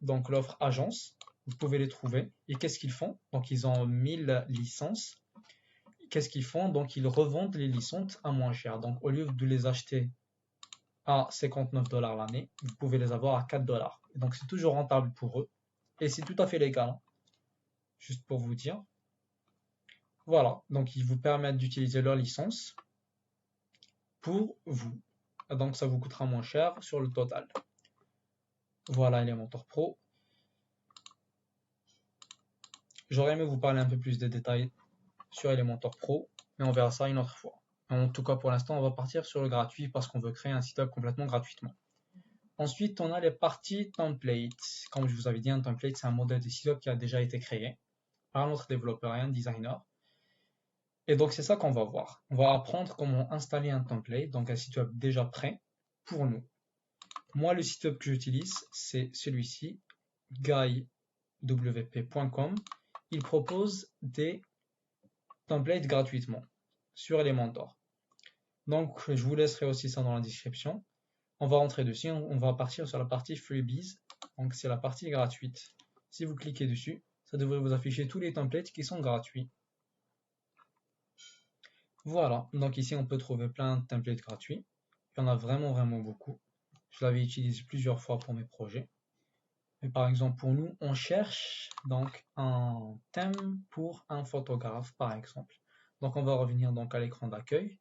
donc l'offre agence. Vous pouvez les trouver. Et qu'est-ce qu'ils font? Donc ils ont 1000 licences. Qu'est-ce qu'ils font? Donc ils revendent les licences à moins cher. Donc au lieu de les acheter à 59 $ l'année, vous pouvez les avoir à 4 $. Et donc c'est toujours rentable pour eux. Et c'est tout à fait légal, hein, juste pour vous dire. Voilà, donc ils vous permettent d'utiliser leur licence pour vous. Donc ça vous coûtera moins cher sur le total. Voilà Elementor Pro. J'aurais aimé vous parler un peu plus des détails sur Elementor Pro, mais on verra ça une autre fois. En tout cas, pour l'instant, on va partir sur le gratuit parce qu'on veut créer un site web complètement gratuitement. Ensuite, on a les parties templates. Comme je vous avais dit, un template, c'est un modèle de site web qui a déjà été créé par un autre développeur et un designer. Et donc, c'est ça qu'on va voir. On va apprendre comment installer un template, donc un site web déjà prêt pour nous. Moi, le site web que j'utilise, c'est celui-ci, guywp.com. Il propose des templates gratuitement sur Elementor. Donc, je vous laisserai aussi ça dans la description. On va rentrer dessus, on va partir sur la partie Freebies. Donc, c'est la partie gratuite. Si vous cliquez dessus, ça devrait vous afficher tous les templates qui sont gratuits. Voilà, donc ici on peut trouver plein de templates gratuits. Il y en a vraiment beaucoup. Je l'avais utilisé plusieurs fois pour mes projets. Mais par exemple pour nous, on cherche donc un thème pour un photographe par exemple. Donc on va revenir donc à l'écran d'accueil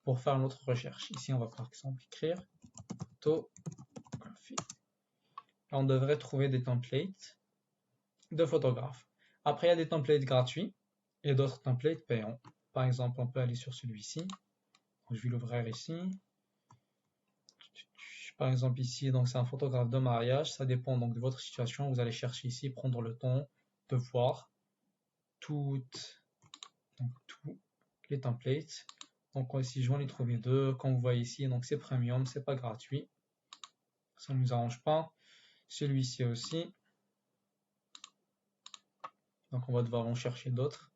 pour faire notre recherche. Ici on va par exemple écrire photographie. Là, on devrait trouver des templates de photographes. Après il y a des templates gratuits et d'autres templates payants. Par exemple on peut aller sur celui-ci. Je vais l'ouvrir ici. Par exemple ici, donc c'est un photographe de mariage. Ça dépend donc de votre situation. Vous allez chercher ici, prendre le temps de voir tous les templates. Donc ici, je vais en trouver deux. Comme vous voyez ici, donc c'est premium, c'est pas gratuit. Ça ne nous arrange pas. Celui-ci aussi. Donc on va devoir en chercher d'autres.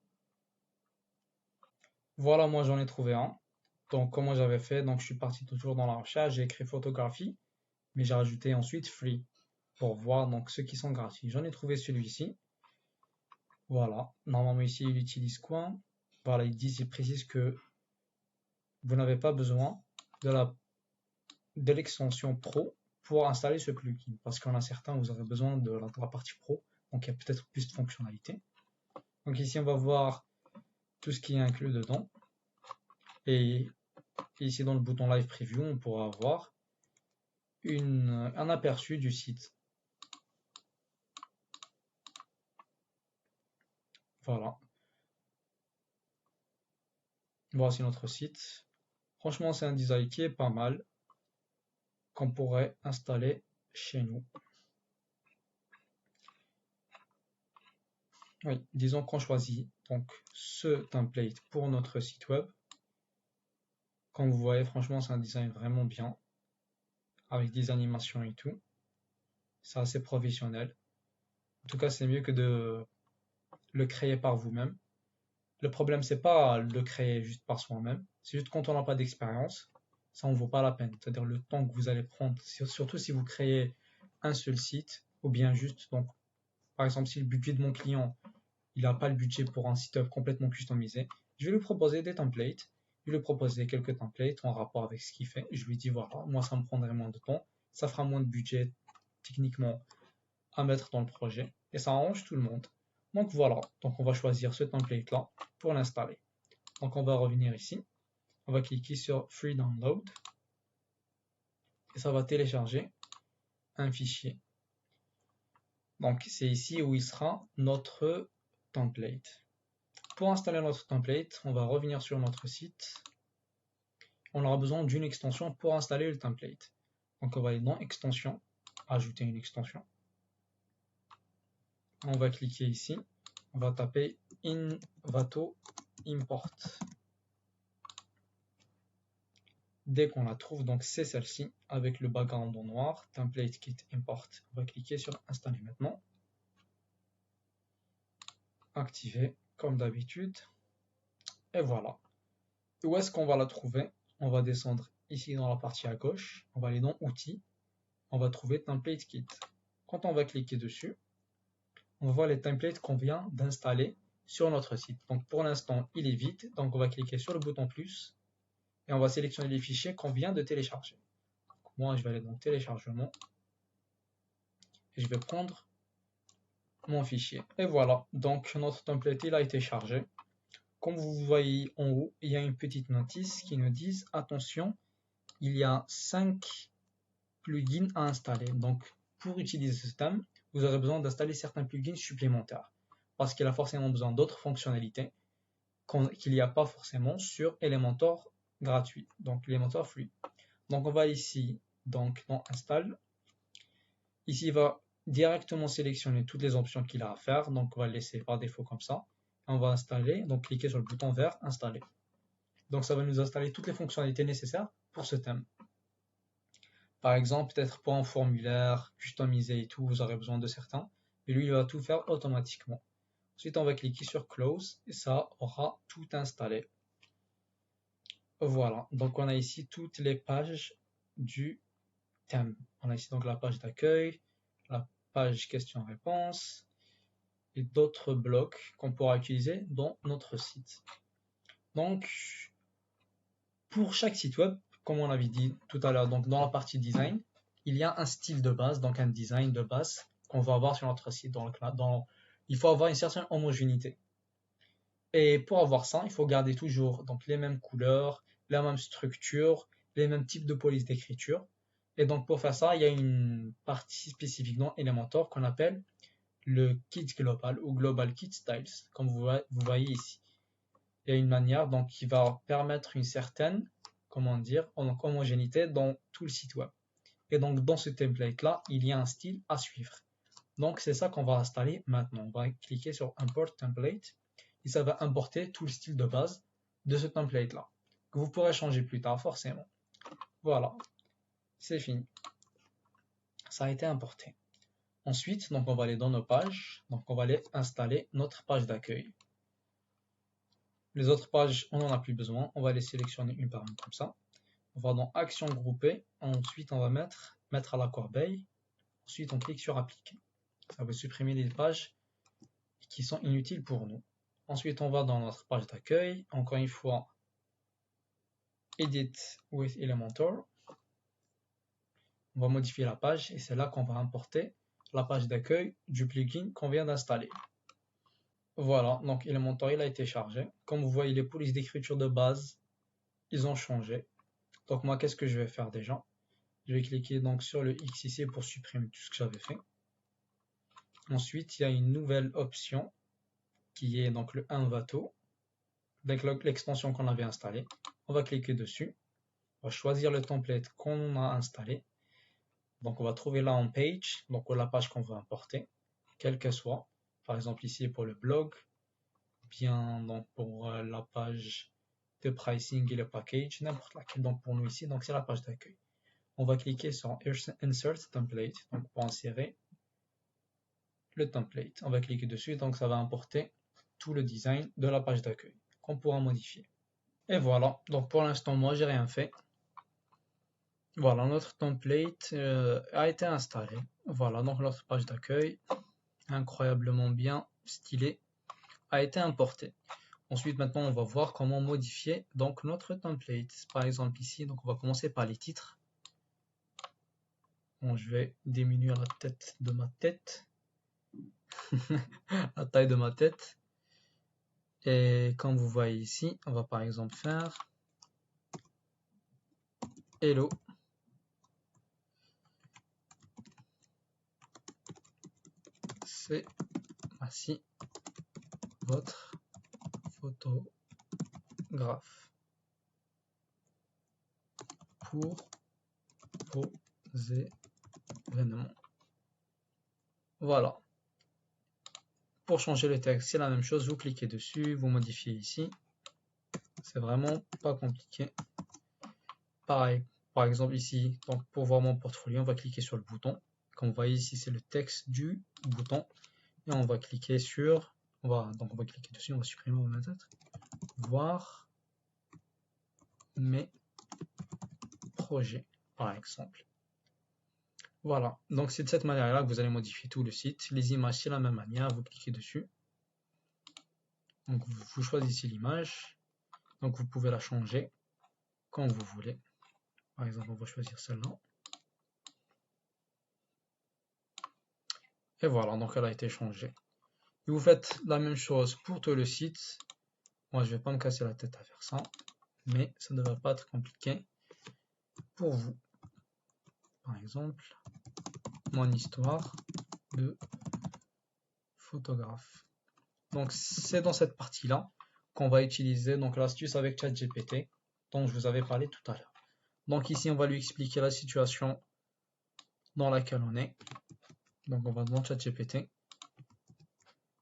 Voilà, moi j'en ai trouvé un. Donc comment j'avais fait? Donc je suis parti toujours dans la recherche, j'ai écrit photographie, mais j'ai rajouté ensuite free pour voir donc ceux qui sont gratuits. J'en ai trouvé celui-ci. Voilà, normalement ici il utilise quoi? Voilà, il précise que vous n'avez pas besoin de l'extension pro pour installer ce plugin, parce qu'il y en a certains, vous aurez besoin de la partie pro, donc il y a peut-être plus de fonctionnalités. Donc ici on va voir tout ce qui est inclus dedans, et ici dans le bouton Live Preview, on pourra avoir un aperçu du site. Voilà. Voici notre site. Franchement, c'est un design qui est pas mal, qu'on pourrait installer chez nous. Oui, disons qu'on choisit donc ce template pour notre site web. Comme vous voyez, franchement, c'est un design vraiment bien, avec des animations et tout. C'est assez professionnel. En tout cas, c'est mieux que de le créer par vous-même. Le problème, c'est pas le créer juste par soi-même. C'est juste quand on n'a pas d'expérience, ça en vaut pas la peine. C'est-à-dire le temps que vous allez prendre, surtout si vous créez un seul site, ou bien juste, donc, par exemple, si le budget de mon client, il n'a pas le budget pour un site web complètement customisé, je vais lui proposer des templates. Je vais lui proposer quelques templates en rapport avec ce qu'il fait. Je lui dis, voilà, moi, ça me prendrait moins de temps. Ça fera moins de budget techniquement à mettre dans le projet. Et ça arrange tout le monde. Donc voilà, donc on va choisir ce template là pour l'installer. Donc on va revenir ici, on va cliquer sur Free Download et ça va télécharger un fichier. Donc c'est ici où il sera notre template. Pour installer notre template, on va revenir sur notre site on aura besoin d'une extension pour installer le template. Donc on va aller dans extension, ajouter une extension. On va cliquer ici, on va taper Envato import. Dès qu'on la trouve, donc c'est celle-ci, avec le background en noir, template kit import. On va cliquer sur installer maintenant. Activer comme d'habitude. Et voilà. Où est-ce qu'on va la trouver? On va descendre ici dans la partie à gauche. On va aller dans outils. On va trouver template kit. Quand on va cliquer dessus, on voit les templates qu'on vient d'installer sur notre site. Donc pour l'instant, il est vide. Donc on va cliquer sur le bouton plus et on va sélectionner les fichiers qu'on vient de télécharger. Donc, moi, je vais aller dans téléchargement et je vais prendre mon fichier. Et voilà. Donc notre template il a été chargé. Comme vous voyez en haut, il y a une petite notice qui nous dit attention, il y a 5 plugins à installer. Donc pour utiliser ce thème, vous aurez besoin d'installer certains plugins supplémentaires parce qu'il a forcément besoin d'autres fonctionnalités qu'il n'y a pas forcément sur Elementor gratuit, donc Elementor Free. Donc on va ici, donc dans Install. Ici, il va directement sélectionner toutes les options qu'il a à faire, donc on va le laisser par défaut comme ça. On va installer, donc cliquer sur le bouton vert, installer. Donc ça va nous installer toutes les fonctionnalités nécessaires pour ce thème. Par exemple, peut-être pour un formulaire, customiser et tout, vous aurez besoin de certains. Et lui, il va tout faire automatiquement. Ensuite, on va cliquer sur Close et ça aura tout installé. Voilà, donc on a ici toutes les pages du thème. On a ici donc la page d'accueil, la page questions-réponses et d'autres blocs qu'on pourra utiliser dans notre site. Donc, pour chaque site web, comme on l'avait dit tout à l'heure, donc dans la partie design, il y a un style de base, donc un design de base qu'on va avoir sur notre site. Il faut avoir une certaine homogénéité. Et pour avoir ça, il faut garder toujours donc, les mêmes couleurs, la même structure, les mêmes types de police d'écriture. Et donc pour faire ça, il y a une partie spécifique dans Elementor qu'on appelle le kit global ou global kit styles, comme vous voyez ici. Il y a une manière donc, qui va permettre une certaine, comment dire, homogénéité dans tout le site web. Et donc dans ce template-là, il y a un style à suivre. Donc c'est ça qu'on va installer maintenant. On va cliquer sur Import Template et ça va importer tout le style de base de ce template-là, que vous pourrez changer plus tard forcément. Voilà, c'est fini. Ça a été importé. Ensuite, donc on va aller dans nos pages, donc on va aller installer notre page d'accueil. Les autres pages, on n'en a plus besoin, on va les sélectionner une par une comme ça. On va dans Action groupée, ensuite on va mettre à la corbeille, ensuite on clique sur Appliquer. Ça va supprimer les pages qui sont inutiles pour nous. Ensuite, on va dans notre page d'accueil. Encore une fois, Edit with Elementor. On va modifier la page et c'est là qu'on va importer la page d'accueil du plugin qu'on vient d'installer. Voilà, donc Elementor il a été chargé. Comme vous voyez, les polices d'écriture de base, ils ont changé. Donc moi, qu'est-ce que je vais faire déjà? Je vais cliquer donc sur le X ici pour supprimer tout ce que j'avais fait. Ensuite, il y a une nouvelle option qui est donc le Envato, avec l'extension qu'on avait installée. On va cliquer dessus. On va choisir le template qu'on a installé. Donc on va trouver là en page, donc la page qu'on veut importer, quelle qu'elle soit. Par exemple ici pour le blog, bien donc pour la page de pricing et le package, n'importe laquelle. Donc pour nous ici, donc c'est la page d'accueil. On va cliquer sur Insert Template, donc pour insérer le template. On va cliquer dessus, donc ça va importer tout le design de la page d'accueil qu'on pourra modifier. Et voilà, donc pour l'instant moi j'ai rien fait. Voilà, notre template a été installé. Voilà, donc notre page d'accueil, incroyablement bien stylée, a été importée. Ensuite, maintenant, on va voir comment modifier donc notre template. Par exemple ici, donc on va commencer par les titres. Bon, je vais diminuer la tête de ma tête, la taille de ma tête. Et comme vous voyez ici, on va par exemple faire Hello. C'est voici votre photographe. pour vos événements. Voilà. Pour changer le texte, c'est la même chose. Vous cliquez dessus, vous modifiez ici. C'est vraiment pas compliqué. Pareil, par exemple ici, donc pour voir mon portfolio, on va cliquer sur le bouton. Comme vous voyez ici, c'est le texte du bouton. Et on va cliquer sur, on va cliquer dessus, on va supprimer, on va mettre voir mes projets, par exemple. Voilà, donc c'est de cette manière-là que vous allez modifier tout le site. Les images, c'est la même manière, vous cliquez dessus. Donc vous choisissez l'image. Donc vous pouvez la changer quand vous voulez. Par exemple, on va choisir celle-là. Et voilà, donc elle a été changée. Et vous faites la même chose pour tout le site. Moi, je ne vais pas me casser la tête à faire ça, mais ça ne devrait pas être compliqué pour vous. Par exemple, mon histoire de photographe. Donc c'est dans cette partie-là qu'on va utiliser donc l'astuce avec ChatGPT dont je vous avais parlé tout à l'heure. Donc ici, on va lui expliquer la situation dans laquelle on est. Donc on va dans ChatGPT.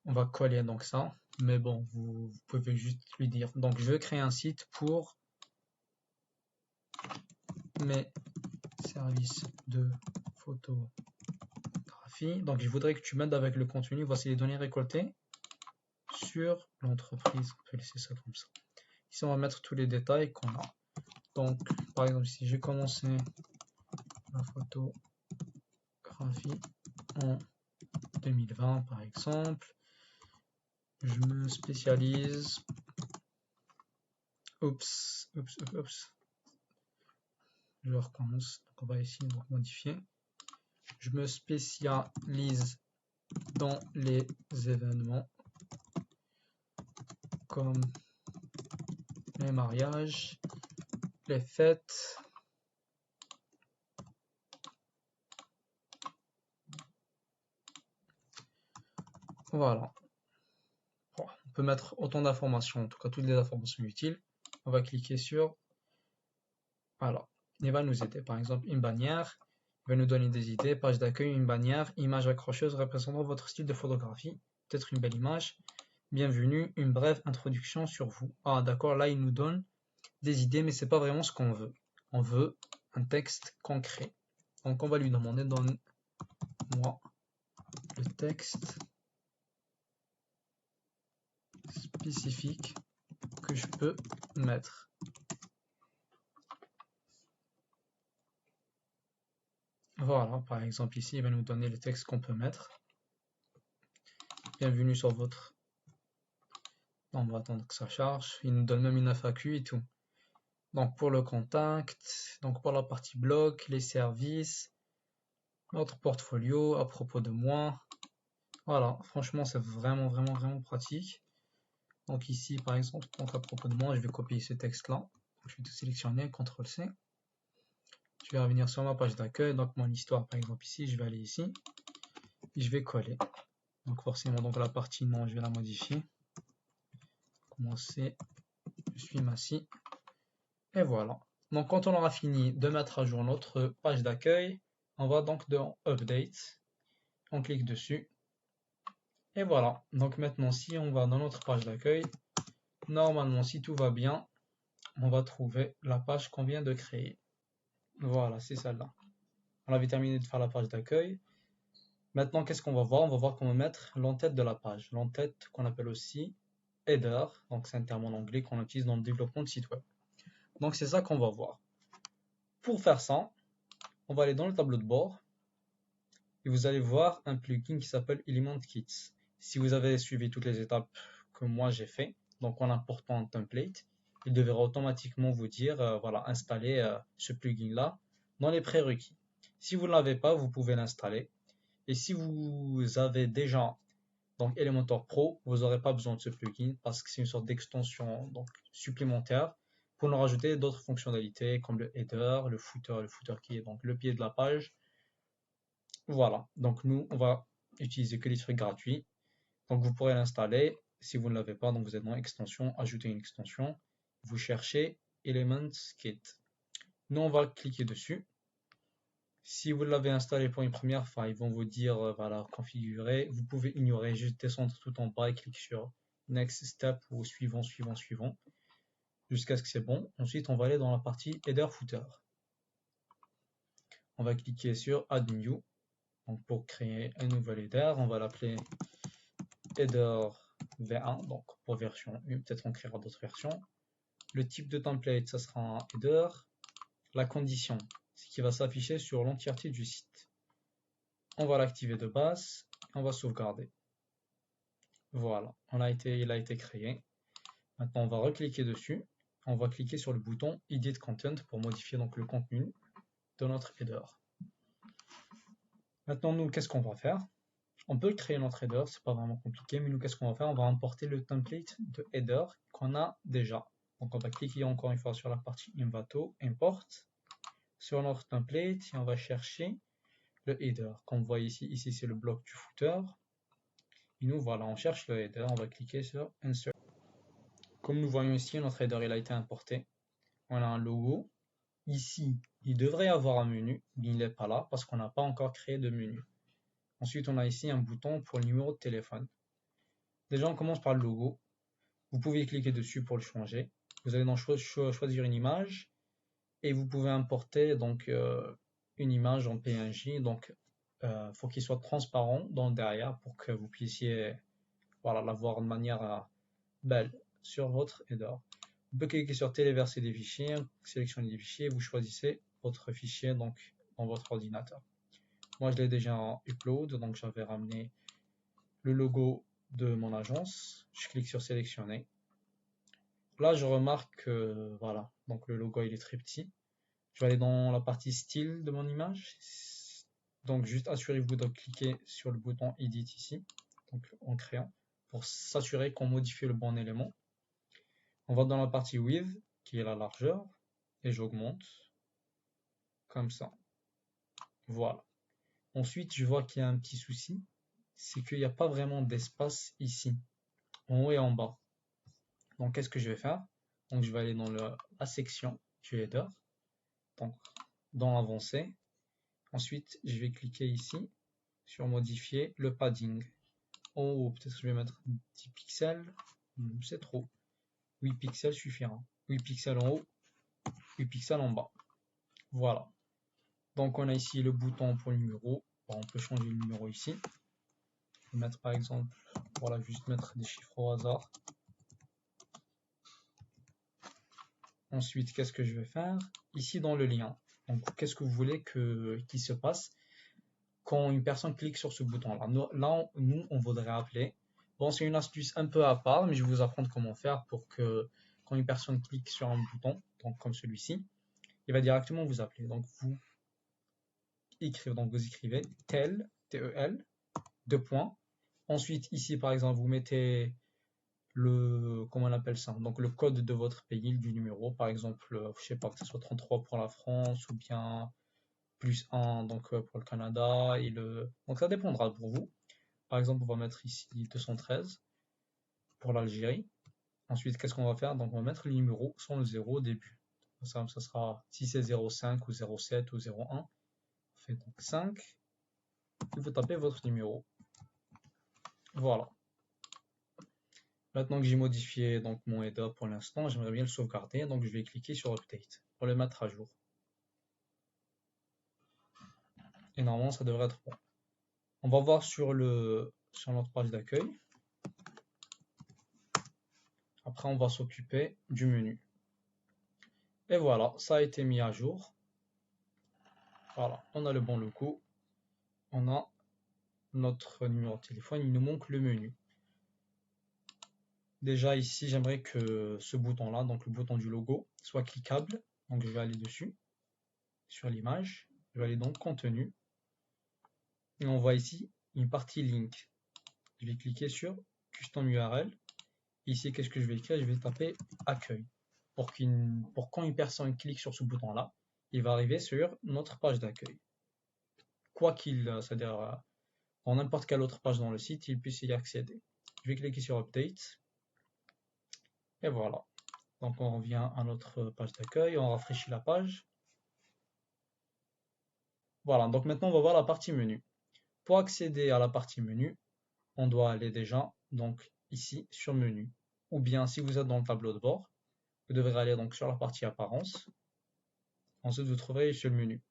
On va coller donc ça. Mais bon, vous pouvez juste lui dire. Donc je veux créer un site pour mes services de photographie. Donc je voudrais que tu m'aides avec le contenu. Voici les données récoltées sur l'entreprise. On peut laisser ça comme ça. Ici, on va mettre tous les détails qu'on a. Donc, par exemple, si j'ai commencé la photographie en 2020, par exemple, je me spécialise. Oups. Je recommence. Donc, on va ici donc, modifier. Je me spécialise dans les événements comme les mariages, les fêtes, voilà. Bon, on peut mettre autant d'informations, en tout cas toutes les informations utiles. On va cliquer sur, voilà, il va nous aider. Par exemple, une bannière, il va nous donner des idées, page d'accueil, une bannière, image accrocheuse représentant votre style de photographie, peut-être une belle image. Bienvenue, une brève introduction sur vous. Ah d'accord, là il nous donne des idées, mais c'est pas vraiment ce qu'on veut. On veut un texte concret. Donc on va lui demander, donne-moi le texte spécifique que je peux mettre. Voilà, par exemple ici, il va nous donner le texte qu'on peut mettre. Bienvenue sur votre... On va attendre que ça charge. Il nous donne même une FAQ et tout. Donc pour le contact, donc pour la partie blog, les services, notre portfolio, à propos de moi. Voilà, franchement c'est vraiment pratique. Donc ici par exemple, donc à propos de moi, je vais copier ce texte-là. Je vais tout sélectionner, CTRL-C. Je vais revenir sur ma page d'accueil, donc mon histoire par exemple ici, je vais aller ici. Et je vais coller. Donc forcément donc la partie nom, je vais la modifier. Commencer, je suis Massy. Et voilà. Donc quand on aura fini de mettre à jour notre page d'accueil, on va donc dans Update. On clique dessus. Et voilà. Donc maintenant si on va dans notre page d'accueil, normalement si tout va bien, on va trouver la page qu'on vient de créer. Voilà, c'est celle-là. On avait terminé de faire la page d'accueil. Maintenant, qu'est-ce qu'on va voir? On va voir comment mettre l'entête de la page. L'entête qu'on appelle aussi header. Donc c'est un terme en anglais qu'on utilise dans le développement de site web. Donc c'est ça qu'on va voir. Pour faire ça, on va aller dans le tableau de bord et vous allez voir un plugin qui s'appelle Elementkits. Si vous avez suivi toutes les étapes que moi j'ai fait, donc en important un template, il devrait automatiquement vous dire voilà, installer ce plugin là dans les prérequis. Si vous ne l'avez pas, vous pouvez l'installer. Et si vous avez déjà donc Elementor Pro, vous n'aurez pas besoin de ce plugin parce que c'est une sorte d'extension donc supplémentaire pour nous rajouter d'autres fonctionnalités comme le header, le footer qui est donc le pied de la page. Voilà, donc nous on va utiliser que les trucs gratuits. Donc vous pourrez l'installer. Si vous ne l'avez pas, donc vous êtes dans extension, ajouter une extension. Vous cherchez Elementkit. Nous, on va cliquer dessus. Si vous l'avez installé pour une première fois, ils vont vous dire, voilà, configurer. Vous pouvez ignorer, juste descendre tout en bas et cliquer sur Next Step ou suivant, suivant, suivant, jusqu'à ce que c'est bon. Ensuite, on va aller dans la partie Header Footer. On va cliquer sur Add New. Donc, pour créer un nouvel header, on va l'appeler Header V1, donc pour version 1, peut-être on créera d'autres versions. Le type de template, ça sera un header. La condition, c'est qui va s'afficher sur l'entièreté du site. On va l'activer de base, on va sauvegarder. Voilà, il a été créé. Maintenant, on va recliquer dessus. On va cliquer sur le bouton Edit Content pour modifier donc le contenu de notre header. Maintenant, nous, qu'est-ce qu'on va faire? On peut créer notre header, c'est pas vraiment compliqué, mais nous, qu'est-ce qu'on va faire? On va importer le template de header qu'on a déjà. Donc, on va cliquer encore une fois sur la partie Envato, Import, sur notre template, et on va chercher le header. Comme vous voyez ici c'est le bloc du footer. Et nous, voilà, on cherche le header, on va cliquer sur Insert. Comme nous voyons ici, notre header il a été importé. On a un logo. Ici, il devrait y avoir un menu, mais il n'est pas là parce qu'on n'a pas encore créé de menu. Ensuite, on a ici un bouton pour le numéro de téléphone. Déjà, on commence par le logo. Vous pouvez cliquer dessus pour le changer. Vous allez donc choisir une image et vous pouvez importer donc une image en PNG. Donc, faut qu'il soit transparent dans derrière pour que vous puissiez voilà, la voir de manière belle sur votre header. Vous pouvez cliquer sur téléverser des fichiers, sélectionner des fichiers, vous choisissez votre fichier donc dans votre ordinateur. Moi je l'ai déjà en upload, donc j'avais ramené le logo de mon agence. Je clique sur sélectionner. Là je remarque que voilà, donc le logo il est très petit. Je vais aller dans la partie style de mon image. Donc juste assurez-vous de cliquer sur le bouton Edit ici, donc en créant, pour s'assurer qu'on modifie le bon élément. On va dans la partie Width, qui est la largeur, et j'augmente, comme ça. Voilà. Ensuite, je vois qu'il y a un petit souci, c'est qu'il n'y a pas vraiment d'espace ici, en haut et en bas. Donc, qu'est-ce que je vais faire? Donc, je vais aller dans la section du header, donc dans Avancer. Ensuite, je vais cliquer ici sur Modifier le padding. En haut, peut-être que je vais mettre 10 pixels, c'est trop. 8 pixels suffira. 8 pixels en haut, 8 pixels en bas. Voilà. Donc on a ici le bouton pour le numéro. Bon, on peut changer le numéro ici. Je vais mettre par exemple, voilà, juste mettre des chiffres au hasard. Ensuite, qu'est-ce que je vais faire? Ici dans le lien. Donc qu'est-ce que vous voulez qu'il se passe quand une personne clique sur ce bouton-là? Nous, on voudrait appeler. Bon, c'est une astuce un peu à part, mais je vais vous apprendre comment faire pour que quand une personne clique sur un bouton, donc comme celui-ci, il va directement vous appeler. Donc vous écrivez tel, T-E-L, 2 points. Ensuite, ici, par exemple, vous mettez comment on appelle ça? Donc, le code de votre pays, du numéro, par exemple, je sais pas, que ce soit 33 pour la France ou bien +1 donc, pour le Canada. Donc, ça dépendra pour vous. Par exemple, on va mettre ici 213 pour l'Algérie. Ensuite, qu'est-ce qu'on va faire? Donc, on va mettre le numéro sans le 0 au début. Ça sera, si c'est 05 ou 07 ou 01, on fait donc 5 et vous tapez votre numéro. Voilà. Maintenant que j'ai modifié donc mon header pour l'instant, j'aimerais bien le sauvegarder, donc je vais cliquer sur Update pour le mettre à jour. Et normalement, ça devrait être bon. On va voir sur notre page d'accueil. Après, on va s'occuper du menu. Et voilà, ça a été mis à jour. Voilà, on a le bon logo. On a notre numéro de téléphone, il nous manque le menu. Déjà ici, j'aimerais que ce bouton-là, donc le bouton du logo, soit cliquable. Donc je vais aller dessus, sur l'image. Je vais aller dans Contenu. Et on voit ici une partie Link. Je vais cliquer sur Custom URL. Ici, qu'est-ce que je vais écrire? Je vais taper Accueil. Pour quand une personne clique sur ce bouton-là, il va arriver sur notre page d'accueil. C'est-à-dire dans n'importe quelle autre page dans le site, il puisse y accéder. Je vais cliquer sur Update. Et voilà. Donc on revient à notre page d'accueil, on rafraîchit la page. Voilà, donc maintenant on va voir la partie menu. Pour accéder à la partie menu, on doit aller déjà donc ici sur menu. Ou bien si vous êtes dans le tableau de bord, vous devrez aller donc sur la partie apparence. Ensuite vous trouverez sur le menu.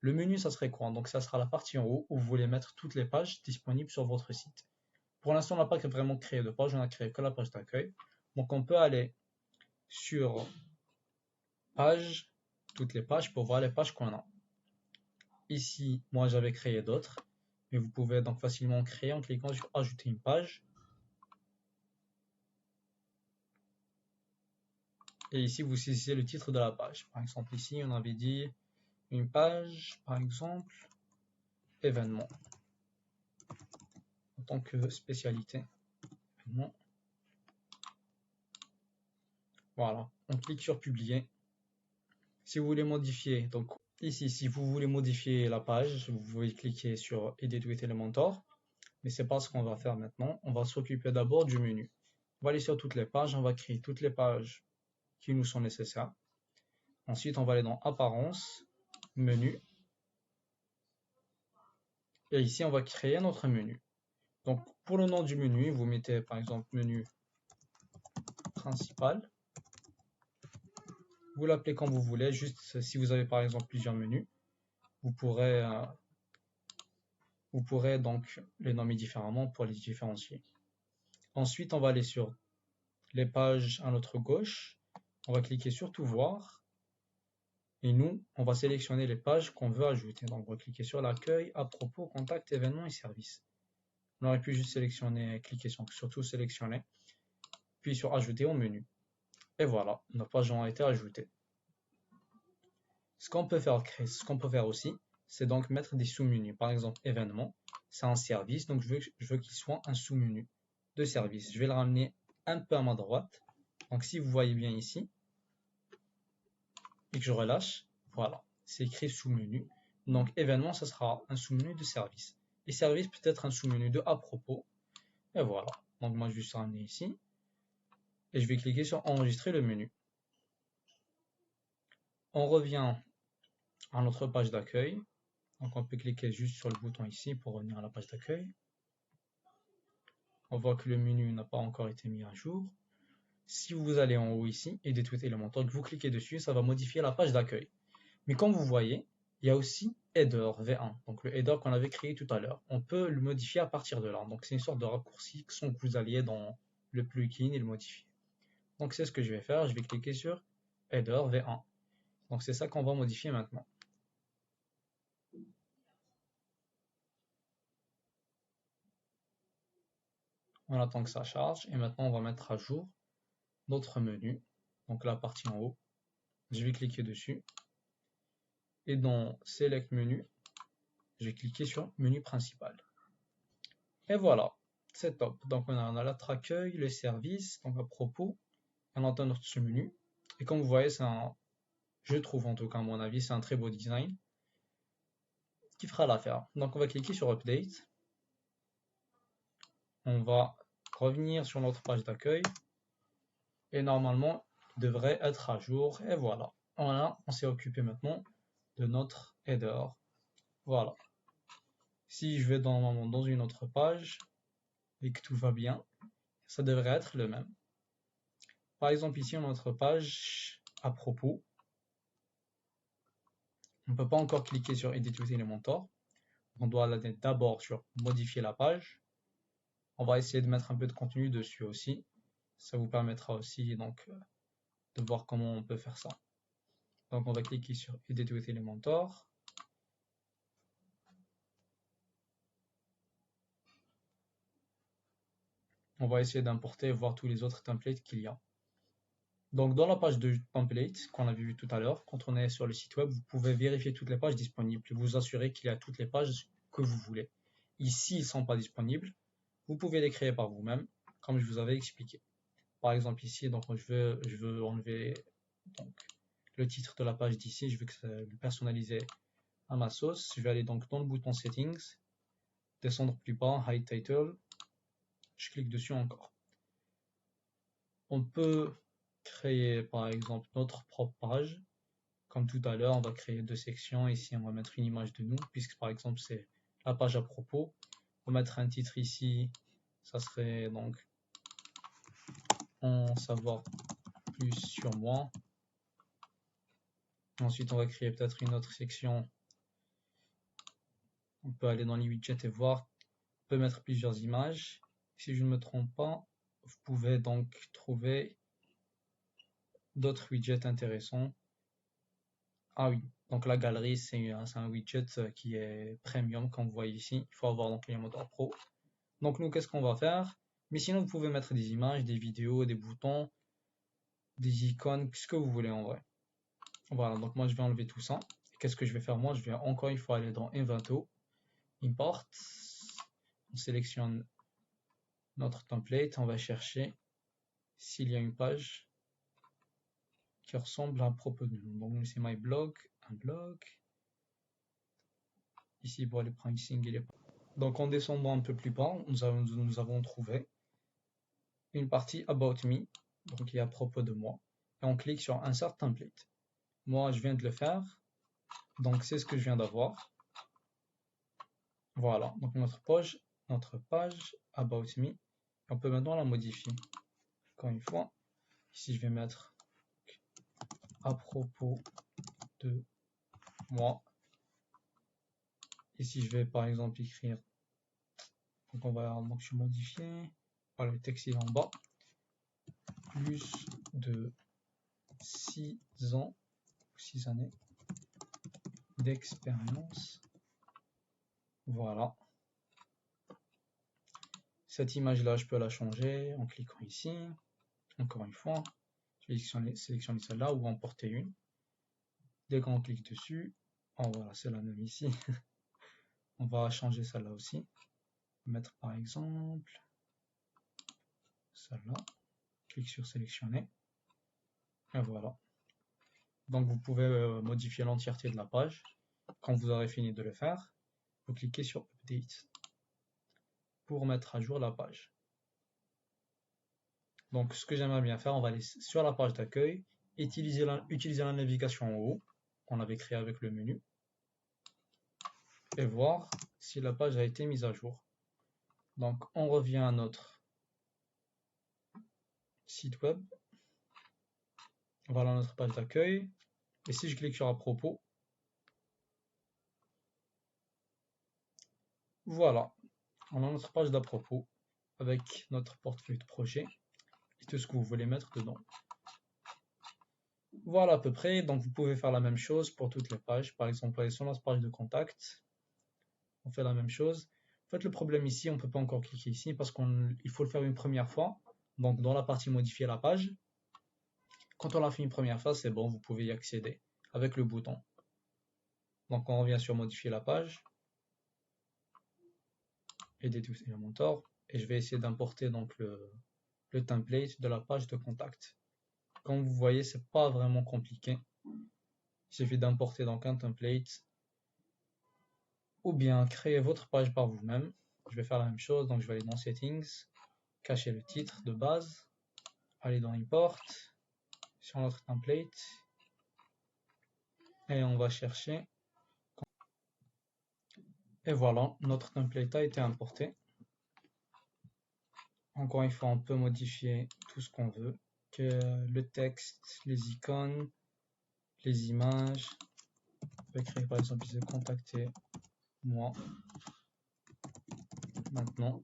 Le menu ça serait quoi? Donc ça sera la partie en haut où vous voulez mettre toutes les pages disponibles sur votre site. Pour l'instant on n'a pas vraiment créé de page, on a créé que la page d'accueil. Donc on peut aller sur page, toutes les pages pour voir les pages qu'on a. Ici, moi j'avais créé d'autres, mais vous pouvez donc facilement créer en cliquant sur ajouter une page. Et ici, vous saisissez le titre de la page. Par exemple, ici, on avait dit une page, par exemple, événement, en tant que spécialité. Événement. Voilà, on clique sur publier. Si vous voulez modifier, donc ici, si vous voulez modifier la page, vous pouvez cliquer sur Edit with Elementor. Mais c'est pas ce qu'on va faire maintenant. On va s'occuper d'abord du menu. On va aller sur toutes les pages, on va créer toutes les pages qui nous sont nécessaires. Ensuite, on va aller dans Apparence, Menu. Et ici, on va créer notre menu. Donc, pour le nom du menu, vous mettez par exemple menu principal. Vous l'appelez comme vous voulez. Juste si vous avez par exemple plusieurs menus, vous pourrez donc les nommer différemment pour les différencier. Ensuite, on va aller sur les pages à notre gauche. On va cliquer sur Tout voir. Et nous, on va sélectionner les pages qu'on veut ajouter. Donc, on va cliquer sur l'accueil, à propos, contact, événements et services. On aurait pu juste sélectionner, cliquer sur Tout sélectionner, puis sur Ajouter au menu. Et voilà, nos pages ont été ajoutées. Ce qu'on peut faire aussi, c'est donc mettre des sous-menus. Par exemple, événement, c'est un service, donc je veux qu'il soit un sous-menu de service. Je vais le ramener un peu à ma droite. Donc si vous voyez bien ici, et que je relâche, voilà, c'est écrit sous-menu. Donc événement, ça sera un sous-menu de service. Et service peut être un sous-menu de à propos. Et voilà. Donc moi, je vais juste ramener ici. Et je vais cliquer sur enregistrer le menu. On revient à notre page d'accueil. Donc on peut cliquer juste sur le bouton ici pour revenir à la page d'accueil. On voit que le menu n'a pas encore été mis à jour. Si vous allez en haut ici, Edit with Elementor, vous cliquez dessus, ça va modifier la page d'accueil. Mais comme vous voyez, il y a aussi Header V1, donc le header qu'on avait créé tout à l'heure. On peut le modifier à partir de là. Donc c'est une sorte de raccourci sans que vous alliez dans le plugin et le modifier. Donc c'est ce que je vais faire, je vais cliquer sur Header V1. Donc c'est ça qu'on va modifier maintenant. On attend que ça charge et maintenant on va mettre à jour notre menu, donc la partie en haut. Je vais cliquer dessus et dans Select Menu, je vais cliquer sur Menu principal. Et voilà, c'est top. Donc on a notre accueil, les services, donc à propos, on entend notre sous-menu. Et comme vous voyez, je trouve en tout cas à mon avis, c'est un très beau design qui fera l'affaire. Donc on va cliquer sur Update. On va revenir sur notre page d'accueil et normalement, il devrait être à jour. Et voilà, on s'est occupé maintenant de notre header. Voilà. Si je vais dans une autre page et que tout va bien, ça devrait être le même. Par exemple, ici, on a notre page à propos. On ne peut pas encore cliquer sur Edit with Elementor. On doit aller d'abord sur Modifier la page. On va essayer de mettre un peu de contenu dessus aussi. Ça vous permettra aussi donc de voir comment on peut faire ça. Donc on va cliquer sur Edit with Elementor. On va essayer d'importer et voir tous les autres templates qu'il y a. Donc dans la page de template qu'on avait vu tout à l'heure, quand on est sur le site web, vous pouvez vérifier toutes les pages disponibles et vous assurer qu'il y a toutes les pages que vous voulez. Ici, ils ne sont pas disponibles. Vous pouvez les créer par vous-même, comme je vous avais expliqué. Par exemple ici, donc je veux enlever donc, le titre de la page d'ici, je veux le personnaliser à ma sauce. Je vais aller donc dans le bouton Settings, descendre plus bas, Hide Title, je clique dessus encore. On peut créer par exemple notre propre page. Comme tout à l'heure, on va créer deux sections. Ici, on va mettre une image de nous, puisque par exemple, c'est la page à propos. On va mettre un titre ici. Ça serait donc en savoir plus sur moi. Ensuite, on va créer peut-être une autre section. On peut aller dans les widgets et voir. On peut mettre plusieurs images. Si je ne me trompe pas, vous pouvez donc trouver d'autres widgets intéressants. Ah oui, donc la galerie, c'est un widget qui est premium, comme vous voyez ici. Il faut avoir donc Elementor Pro. Donc nous, qu'est-ce qu'on va faire? Mais sinon, vous pouvez mettre des images, des vidéos, des boutons, des icônes, ce que vous voulez en vrai. Voilà, donc moi, je vais enlever tout ça. Qu'est-ce que je vais faire? Moi, je vais encore une fois aller dans Invento, Import. On sélectionne notre template. On va chercher s'il y a une page qui ressemble à propos de nous. Donc c'est my blog, un blog. Ici pour les pricing et les... Donc en descendant un peu plus bas, nous avons trouvé une partie About Me, donc qui est à propos de moi. Et on clique sur Insert Template. Moi, je viens de le faire, donc c'est ce que je viens d'avoir. Voilà, donc notre page About Me, on peut maintenant la modifier. Encore une fois, ici je vais mettre à propos de moi. Ici je vais par exemple écrire, donc on va donc je modifier. Voilà, le texte il est en bas. Plus de 6 ans, 6 années d'expérience. Voilà. Cette image-là, je peux la changer en cliquant ici. Encore une fois, je vais sélectionner celle-là ou emporter une. Dès qu'on clique dessus, oh voilà, c'est la même ici. On va changer celle-là aussi. Mettre par exemple celle-là. Clique sur sélectionner. Et voilà. Donc vous pouvez modifier l'entièreté de la page. Quand vous aurez fini de le faire, vous cliquez sur Update pour mettre à jour la page. Donc ce que j'aimerais bien faire, on va aller sur la page d'accueil, utiliser la navigation en haut, qu'on avait créé avec le menu, et voir si la page a été mise à jour. Donc on revient à notre site web. Voilà notre page d'accueil. Et si je clique sur à propos, voilà, on a notre page d'à propos avec notre portefeuille de projet et tout ce que vous voulez mettre dedans. Voilà à peu près, donc vous pouvez faire la même chose pour toutes les pages. Par exemple, aller sur notre page de contact, on fait la même chose. En fait, le problème ici, on ne peut pas encore cliquer ici parce qu'il faut le faire une première fois. Donc dans la partie modifier la page, quand on l'a fait une première fois, c'est bon, vous pouvez y accéder avec le bouton. Donc on revient sur modifier la page, Edit with Elementor, et je vais essayer d'importer donc le template de la page de contact. Comme vous voyez, c'est pas vraiment compliqué. Il suffit d'importer donc un template ou bien créer votre page par vous-même. Je vais faire la même chose, donc je vais aller dans Settings, cacher le titre de base, aller dans Import, sur notre template, et on va chercher. Et voilà, notre template a été importé. Encore une fois, on peut modifier tout ce qu'on veut, que le texte, les icônes, les images. On peut créer par exemple ici contacter moi maintenant.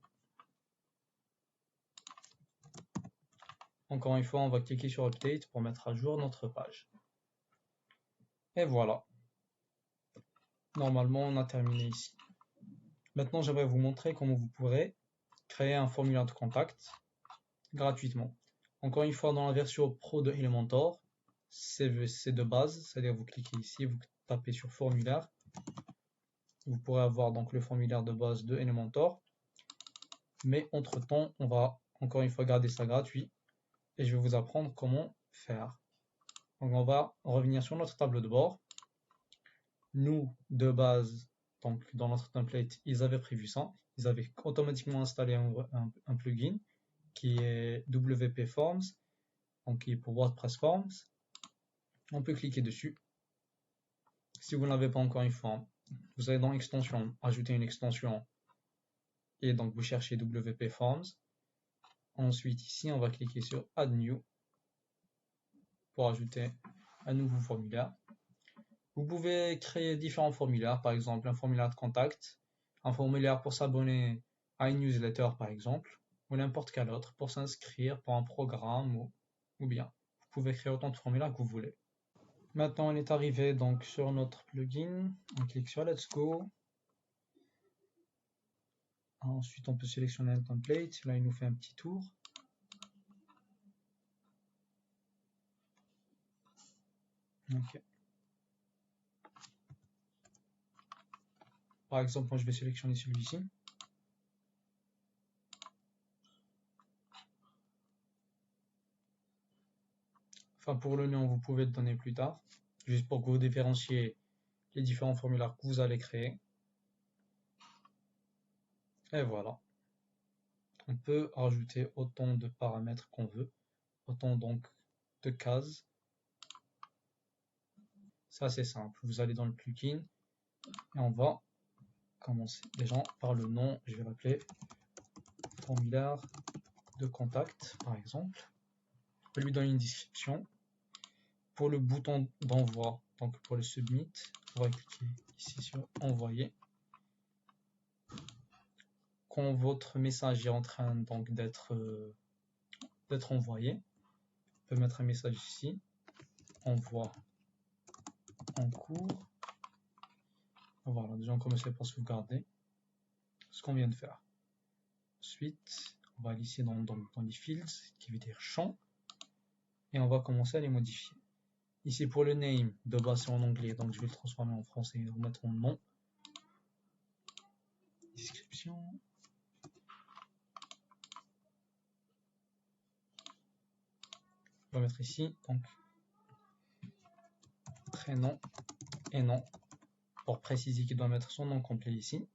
Encore une fois, on va cliquer sur Update pour mettre à jour notre page. Et voilà. Normalement, on a terminé ici. Maintenant, j'aimerais vous montrer comment vous pourrez créer un formulaire de contact gratuitement. Encore une fois, dans la version Pro de Elementor, c'est de base, c'est-à-dire vous cliquez ici, vous tapez sur formulaire. Vous pourrez avoir donc le formulaire de base de Elementor. Mais entre-temps, on va encore une fois garder ça gratuit et je vais vous apprendre comment faire. Donc on va revenir sur notre tableau de bord. Nous, de base, donc dans notre template, ils avaient prévu ça. Ils avaient automatiquement installé un plugin qui est WP Forms, donc qui est pour WordPress Forms. On peut cliquer dessus Si vous ne l'avez pas encore une fois, vous allez dans extension, ajouter une extension et donc vous cherchez WP Forms. Ensuite ici on va cliquer sur Add New pour ajouter un nouveau formulaire. Vous pouvez créer différents formulaires, par exemple un formulaire de contact, un formulaire pour s'abonner à une newsletter par exemple, ou n'importe quel autre pour s'inscrire pour un programme ou bien. Vous pouvez créer autant de formulaires que vous voulez. Maintenant on est arrivé donc sur notre plugin, on clique sur Let's Go. Ensuite on peut sélectionner un template, là il nous fait un petit tour. Okay. Par exemple, moi je vais sélectionner celui-ci. Enfin, pour le nom, vous pouvez le donner plus tard, juste pour que vous différenciez les différents formulaires que vous allez créer. Et voilà. On peut rajouter autant de paramètres qu'on veut, autant donc de cases. C'est assez simple. Vous allez dans le plugin et on va commencer déjà par le nom. Je vais l'appeler formulaire de contact, par exemple. On peut lui donner une description. Pour le bouton d'envoi, donc pour le submit, on va cliquer ici sur envoyer. Quand votre message est en train donc d'être envoyé, on peut mettre un message ici, envoi en cours. Voilà, déjà on commence par sauvegarder ce qu'on vient de faire. Ensuite, on va aller ici dans les fields, qui veut dire champ, et on va commencer à les modifier. Ici pour le name, de base c'est en anglais, donc je vais le transformer en français et remettre en nom. Description. On va mettre ici, donc prénom et nom, pour préciser qu'il doit mettre son nom complet ici.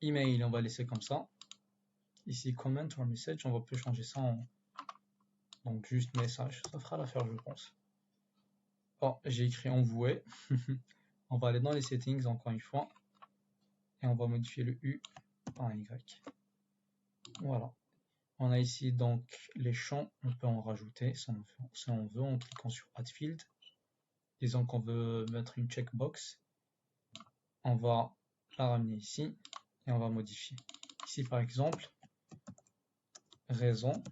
Email, on va laisser comme ça. Ici, comment or message, on va plus changer ça en donc juste message. Ça fera l'affaire, je pense. Oh, j'ai écrit envoué. On va aller dans les settings encore une fois. Et on va modifier le U par un Y. Voilà. On a ici donc les champs. On peut en rajouter si on veut en cliquant sur Add Field. Disons qu'on veut mettre une checkbox. On va la ramener ici. Et on va modifier. Ici par exemple, raison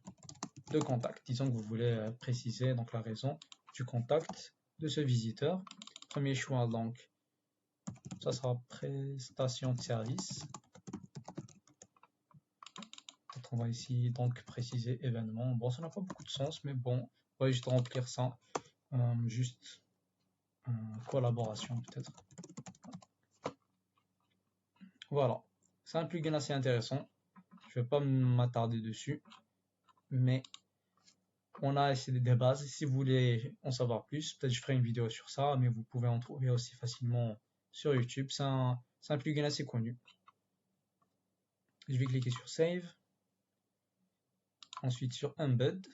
de contact. Disons que vous voulez préciser donc la raison du contact de ce visiteur. Premier choix donc, ça sera prestation de service. On va ici donc préciser événement. Bon, ça n'a pas beaucoup de sens, mais bon, on va juste remplir ça. Juste collaboration peut-être. Voilà, c'est un plugin assez intéressant. Je vais pas m'attarder dessus, mais on a essayé des bases. Si vous voulez en savoir plus, peut-être je ferai une vidéo sur ça, mais vous pouvez en trouver aussi facilement sur YouTube. C'est un plugin assez connu. Je vais cliquer sur Save. Ensuite sur Embed.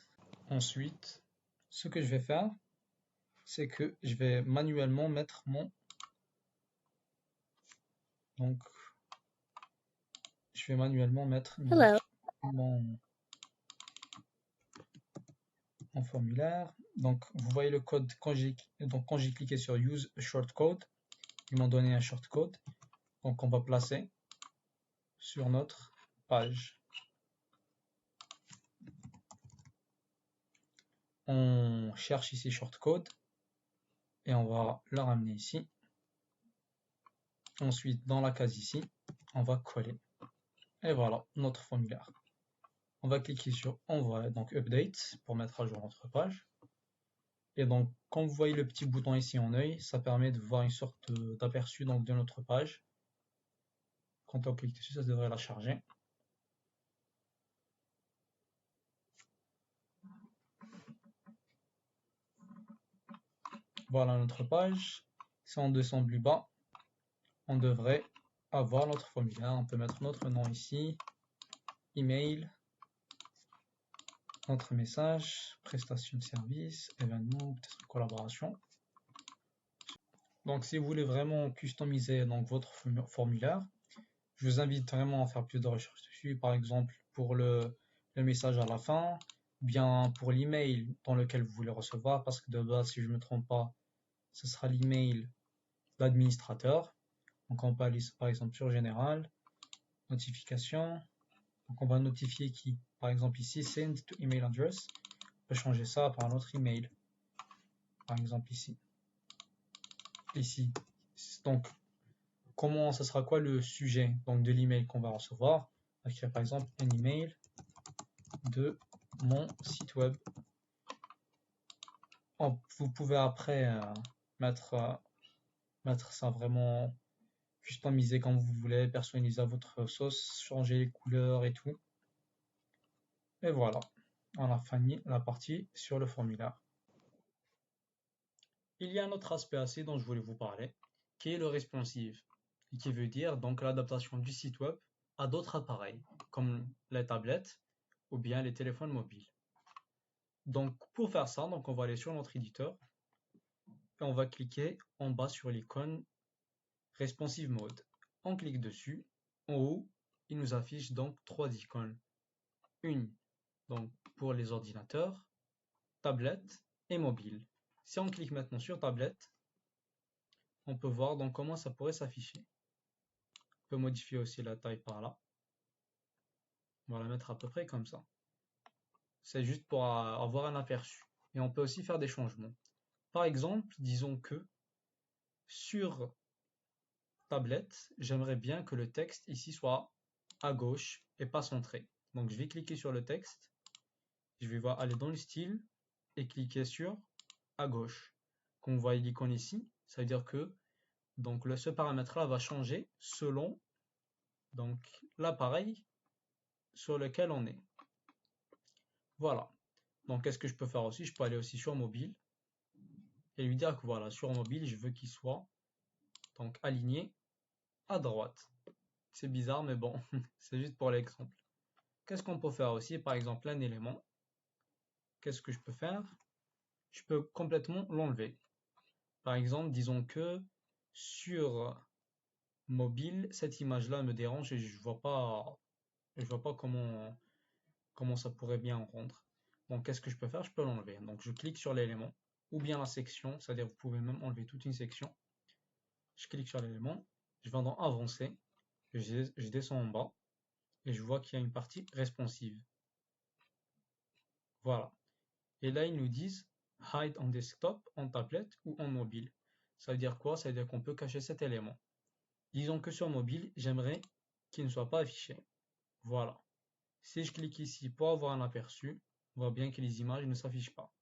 Ensuite, ce que je vais faire, c'est que je vais manuellement mettre donc je vais manuellement mettre mon formulaire. Donc vous voyez le code quand j'ai cliqué sur Use Shortcode, ils m'ont donné un shortcode. Donc on va placer sur notre page. On cherche ici shortcode et on va le ramener ici. Ensuite dans la case ici, on va coller. Et voilà notre formulaire. On va cliquer sur envoyer, donc update pour mettre à jour notre page. Et donc, quand vous voyez le petit bouton ici en œil, ça permet de voir une sorte d'aperçu de notre page. Quand on clique dessus, ça devrait la charger. Voilà notre page. Si on descend plus bas, on devrait avoir notre formulaire. On peut mettre notre nom ici, email, notre message, prestation de service, événement, peut-être collaboration. Donc, si vous voulez vraiment customiser donc, votre formulaire, je vous invite vraiment à faire plus de recherches dessus. Par exemple, pour le message à la fin, bien pour l'email dans lequel vous voulez recevoir, parce que de base, si je ne me trompe pas, ce sera l'email de l'administrateur. Donc, on peut aller par exemple sur Général, Notification. Donc, on va notifier qui? Par exemple, ici, Send to email address. On peut changer ça par un autre email. Par exemple, ici. Ici. Donc, comment ça sera quoi le sujet donc de l'email qu'on va recevoir? On va écrire par exemple un email de mon site web. Vous pouvez après mettre ça vraiment customiser comme vous voulez, personnaliser à votre sauce, changer les couleurs et tout. Et voilà, on a fini la partie sur le formulaire. Il y a un autre aspect assez dont je voulais vous parler, qui est le responsive, et qui veut dire donc l'adaptation du site web à d'autres appareils, comme les tablettes ou bien les téléphones mobiles. Donc pour faire ça, donc on va aller sur notre éditeur et on va cliquer en bas sur l'icône Responsive Mode. On clique dessus. En haut, il nous affiche donc trois icônes. Une donc pour les ordinateurs, tablettes et mobiles. Si on clique maintenant sur tablette, on peut voir donc comment ça pourrait s'afficher. On peut modifier aussi la taille par là. On va la mettre à peu près comme ça. C'est juste pour avoir un aperçu. Et on peut aussi faire des changements. Par exemple, disons que sur tablette, j'aimerais bien que le texte ici soit à gauche et pas centré. Donc je vais cliquer sur le texte, je vais aller dans le style et cliquer sur à gauche. Comme vous voyez l'icône ici, ça veut dire que donc ce paramètre-là va changer selon donc l'appareil sur lequel on est. Voilà. Donc qu'est-ce que je peux faire aussi? Je peux aller aussi sur mobile et lui dire que voilà, sur mobile, je veux qu'il soit donc aligné à droite. C'est bizarre, mais bon, c'est juste pour l'exemple. Qu'est-ce qu'on peut faire aussi? Par exemple, un élément. Qu'est-ce que je peux faire? Je peux complètement l'enlever. Par exemple, disons que sur mobile, cette image-là me dérange et je vois pas comment ça pourrait bien rendre. Donc, qu'est-ce que je peux faire? Je peux l'enlever. Donc, je clique sur l'élément ou bien la section, c'est-à-dire vous pouvez même enlever toute une section. Je clique sur l'élément, je vais dans avancer, je descends en bas et je vois qu'il y a une partie responsive. Voilà. Et là, ils nous disent hide en desktop, en tablette ou en mobile. Ça veut dire quoi? Ça veut dire qu'on peut cacher cet élément. Disons que sur mobile, j'aimerais qu'il ne soit pas affiché. Voilà. Si je clique ici pour avoir un aperçu, on voit bien que les images ne s'affichent pas.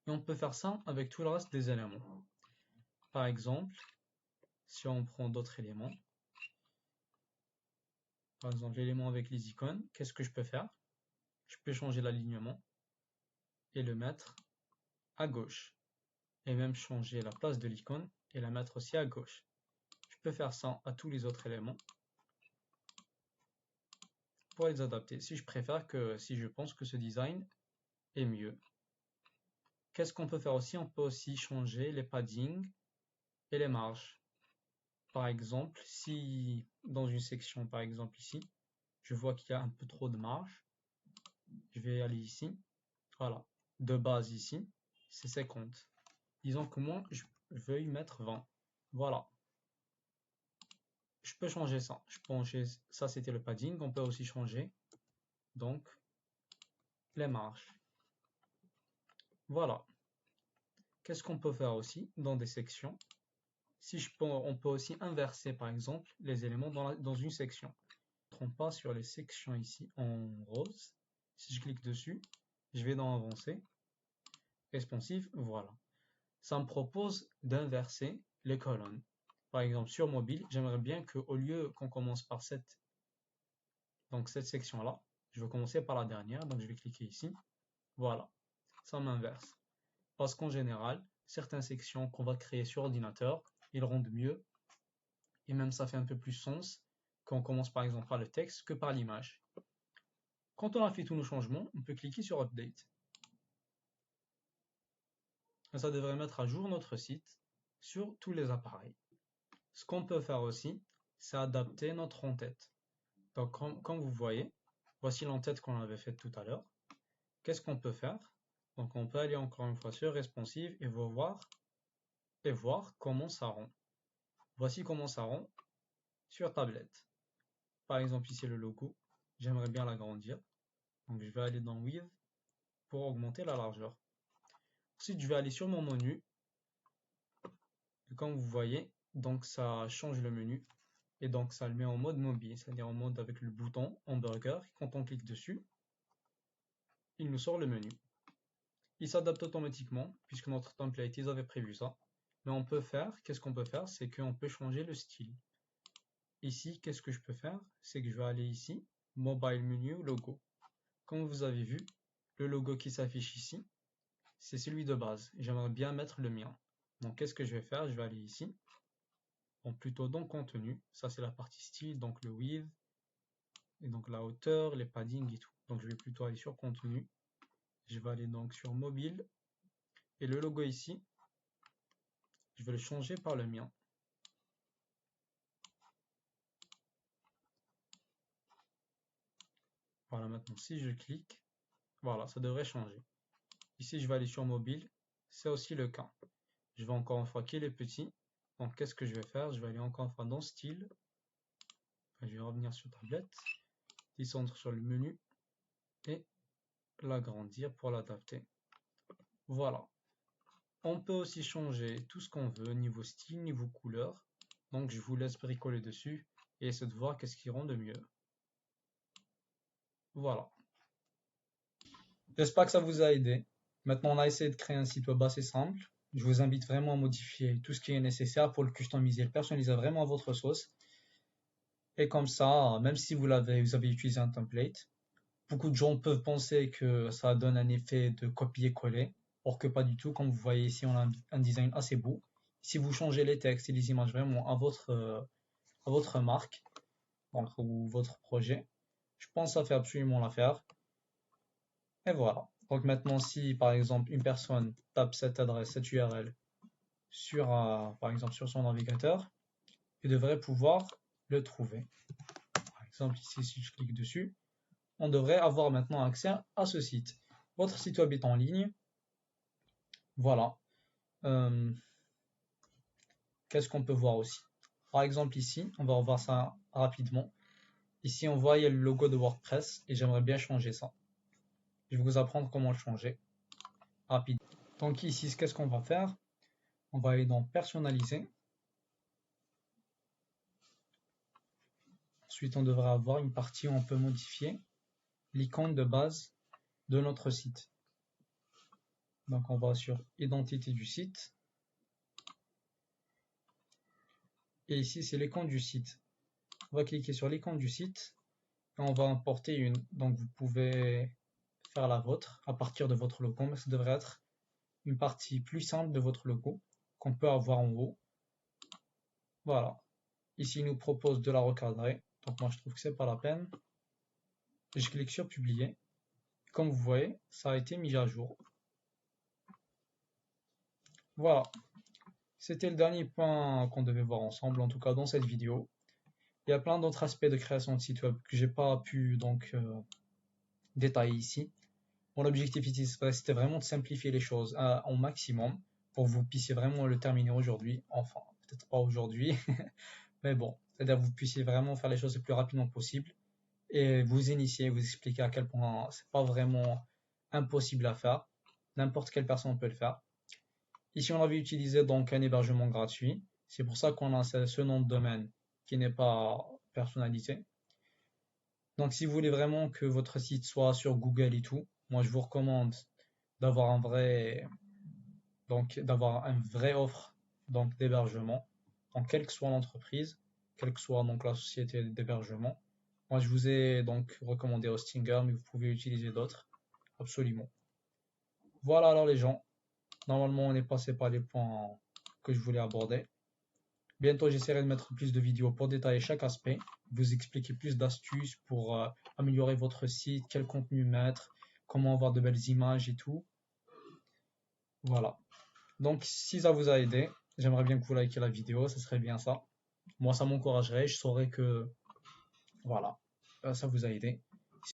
Et on peut faire ça avec tout le reste des éléments. Par exemple, si on prend d'autres éléments, par exemple l'élément avec les icônes, qu'est-ce que je peux faire? Je peux changer l'alignement et le mettre à gauche. Et même changer la place de l'icône et la mettre aussi à gauche. Je peux faire ça à tous les autres éléments pour les adapter si je pense que ce design est mieux. Qu'est-ce qu'on peut faire aussi? On peut aussi changer les paddings et les marges. Par exemple, si dans une section, par exemple ici, je vois qu'il y a un peu trop de marge, je vais aller ici. Voilà. De base ici, c'est 50. Disons que moi, je veux y mettre 20. Voilà. Je peux changer ça. Je peux changer, ça c'était le padding. On peut aussi changer donc les marges. Voilà. Qu'est-ce qu'on peut faire aussi dans des sections? On peut aussi inverser par exemple les éléments dans une section. Ne trompe pas sur les sections ici en rose. Si je clique dessus, je vais dans avancer, responsive, voilà. Ça me propose d'inverser les colonnes. Par exemple sur mobile, j'aimerais bien qu'au lieu qu'on commence par cette section-là, je vais commencer par la dernière, donc je vais cliquer ici. Voilà, ça m'inverse. Parce qu'en général, certaines sections qu'on va créer sur ordinateur, ils rendent mieux et même ça fait un peu plus sens quand on commence par exemple par le texte que par l'image. Quand on a fait tous nos changements, on peut cliquer sur Update. Et ça devrait mettre à jour notre site sur tous les appareils. Ce qu'on peut faire aussi, c'est adapter notre en-tête. Donc, comme vous voyez, voici l'en-tête qu'on avait faite tout à l'heure. Qu'est-ce qu'on peut faire? Donc, on peut aller encore une fois sur Responsive et voir comment ça rend. Voici comment ça rend sur tablette. Par exemple, ici le logo, j'aimerais bien l'agrandir. Donc, je vais aller dans Width pour augmenter la largeur. Ensuite, je vais aller sur mon menu. Et comme vous voyez, donc ça change le menu. Et donc, ça le met en mode mobile, c'est-à-dire en mode avec le bouton hamburger. Quand on clique dessus, il nous sort le menu. Il s'adapte automatiquement, puisque notre template, ils avaient prévu ça. Mais on peut faire, qu'est-ce qu'on peut faire? C'est qu'on peut changer le style. Ici, qu'est-ce que je peux faire? C'est que je vais aller ici, Mobile Menu, Logo. Comme vous avez vu, le logo qui s'affiche ici, c'est celui de base. J'aimerais bien mettre le mien. Donc, qu'est-ce que je vais faire? Je vais aller ici, bon, plutôt dans Contenu. Ça, c'est la partie style, donc le width, et donc la hauteur, les paddings et tout. Donc, je vais plutôt aller sur Contenu. Je vais aller donc sur Mobile. Et le logo ici, je vais le changer par le mien. Voilà, maintenant, si je clique, voilà, ça devrait changer. Ici, je vais aller sur Mobile. C'est aussi le cas. Je vais encore une fois qu'il est petit. Donc, qu'est-ce que je vais faire? Je vais aller encore une fois dans Style. Je vais revenir sur Tablette, descendre sur le menu et l'agrandir pour l'adapter. Voilà. On peut aussi changer tout ce qu'on veut, niveau style, niveau couleur. Donc, je vous laisse bricoler dessus et essayer de voir qu'est-ce qui rend de mieux. Voilà. J'espère que ça vous a aidé. Maintenant, on a essayé de créer un site web assez simple. Je vous invite vraiment à modifier tout ce qui est nécessaire pour le customiser, le personnaliser vraiment à votre sauce. Et comme ça, même si vous avez utilisé un template, beaucoup de gens peuvent penser que ça donne un effet de copier-coller, or que pas du tout. Comme vous voyez ici, on a un design assez beau. Si vous changez les textes et les images vraiment à votre marque, donc, ou votre projet, je pense que ça fait absolument l'affaire. Et voilà. Donc maintenant, si par exemple une personne tape cette adresse, cette URL sur, par exemple, sur son navigateur, il devrait pouvoir le trouver. Par exemple, ici, si je clique dessus, on devrait avoir maintenant accès à ce site. Votre site web est en ligne. Voilà. Qu'est-ce qu'on peut voir aussi? Par exemple ici, on va revoir ça rapidement. Ici, on voit il y a le logo de WordPress et j'aimerais bien changer ça. Je vais vous apprendre comment le changer rapidement. Donc ici, qu'est-ce qu'on va faire? On va aller dans Personnaliser. Ensuite, on devrait avoir une partie où on peut modifier l'icône de base de notre site. Donc, on va sur Identité du site. Et ici, c'est l'icône du site. On va cliquer sur l'icône du site et on va importer une. Donc, vous pouvez faire la vôtre à partir de votre logo, mais ça devrait être une partie plus simple de votre logo qu'on peut avoir en haut. Voilà. Ici, il nous propose de la recadrer. Donc, moi, je trouve que c'est pas la peine. Je clique sur Publier. Comme vous voyez, ça a été mis à jour. Voilà. C'était le dernier point qu'on devait voir ensemble, en tout cas dans cette vidéo. Il y a plein d'autres aspects de création de site web que j'ai pas pu donc détailler ici. Mon objectif ici, c'était vraiment de simplifier les choses au maximum pour que vous puissiez vraiment le terminer aujourd'hui. Enfin, peut-être pas aujourd'hui, mais bon, c'est-à-dire que vous puissiez vraiment faire les choses le plus rapidement possible et vous initier, vous expliquer à quel point c'est pas vraiment impossible à faire. N'importe quelle personne peut le faire. Ici, on avait utilisé donc un hébergement gratuit. C'est pour ça qu'on a ce nom de domaine qui n'est pas personnalisé. Donc, si vous voulez vraiment que votre site soit sur Google et tout, moi, je vous recommande d'avoir d'avoir une vraie offre donc d'hébergement. Donc, quelle que soit l'entreprise, quelle que soit donc la société d'hébergement. Moi, je vous ai donc recommandé Hostinger, mais vous pouvez utiliser d'autres. Absolument. Voilà alors les gens. Normalement, on est passé par les points que je voulais aborder. Bientôt, j'essaierai de mettre plus de vidéos pour détailler chaque aspect, vous expliquer plus d'astuces pour améliorer votre site, quel contenu mettre, comment avoir de belles images et tout. Voilà. Donc, si ça vous a aidé, j'aimerais bien que vous likez la vidéo, ce serait bien ça. Moi, ça m'encouragerait, je saurais que, voilà, ça vous a aidé.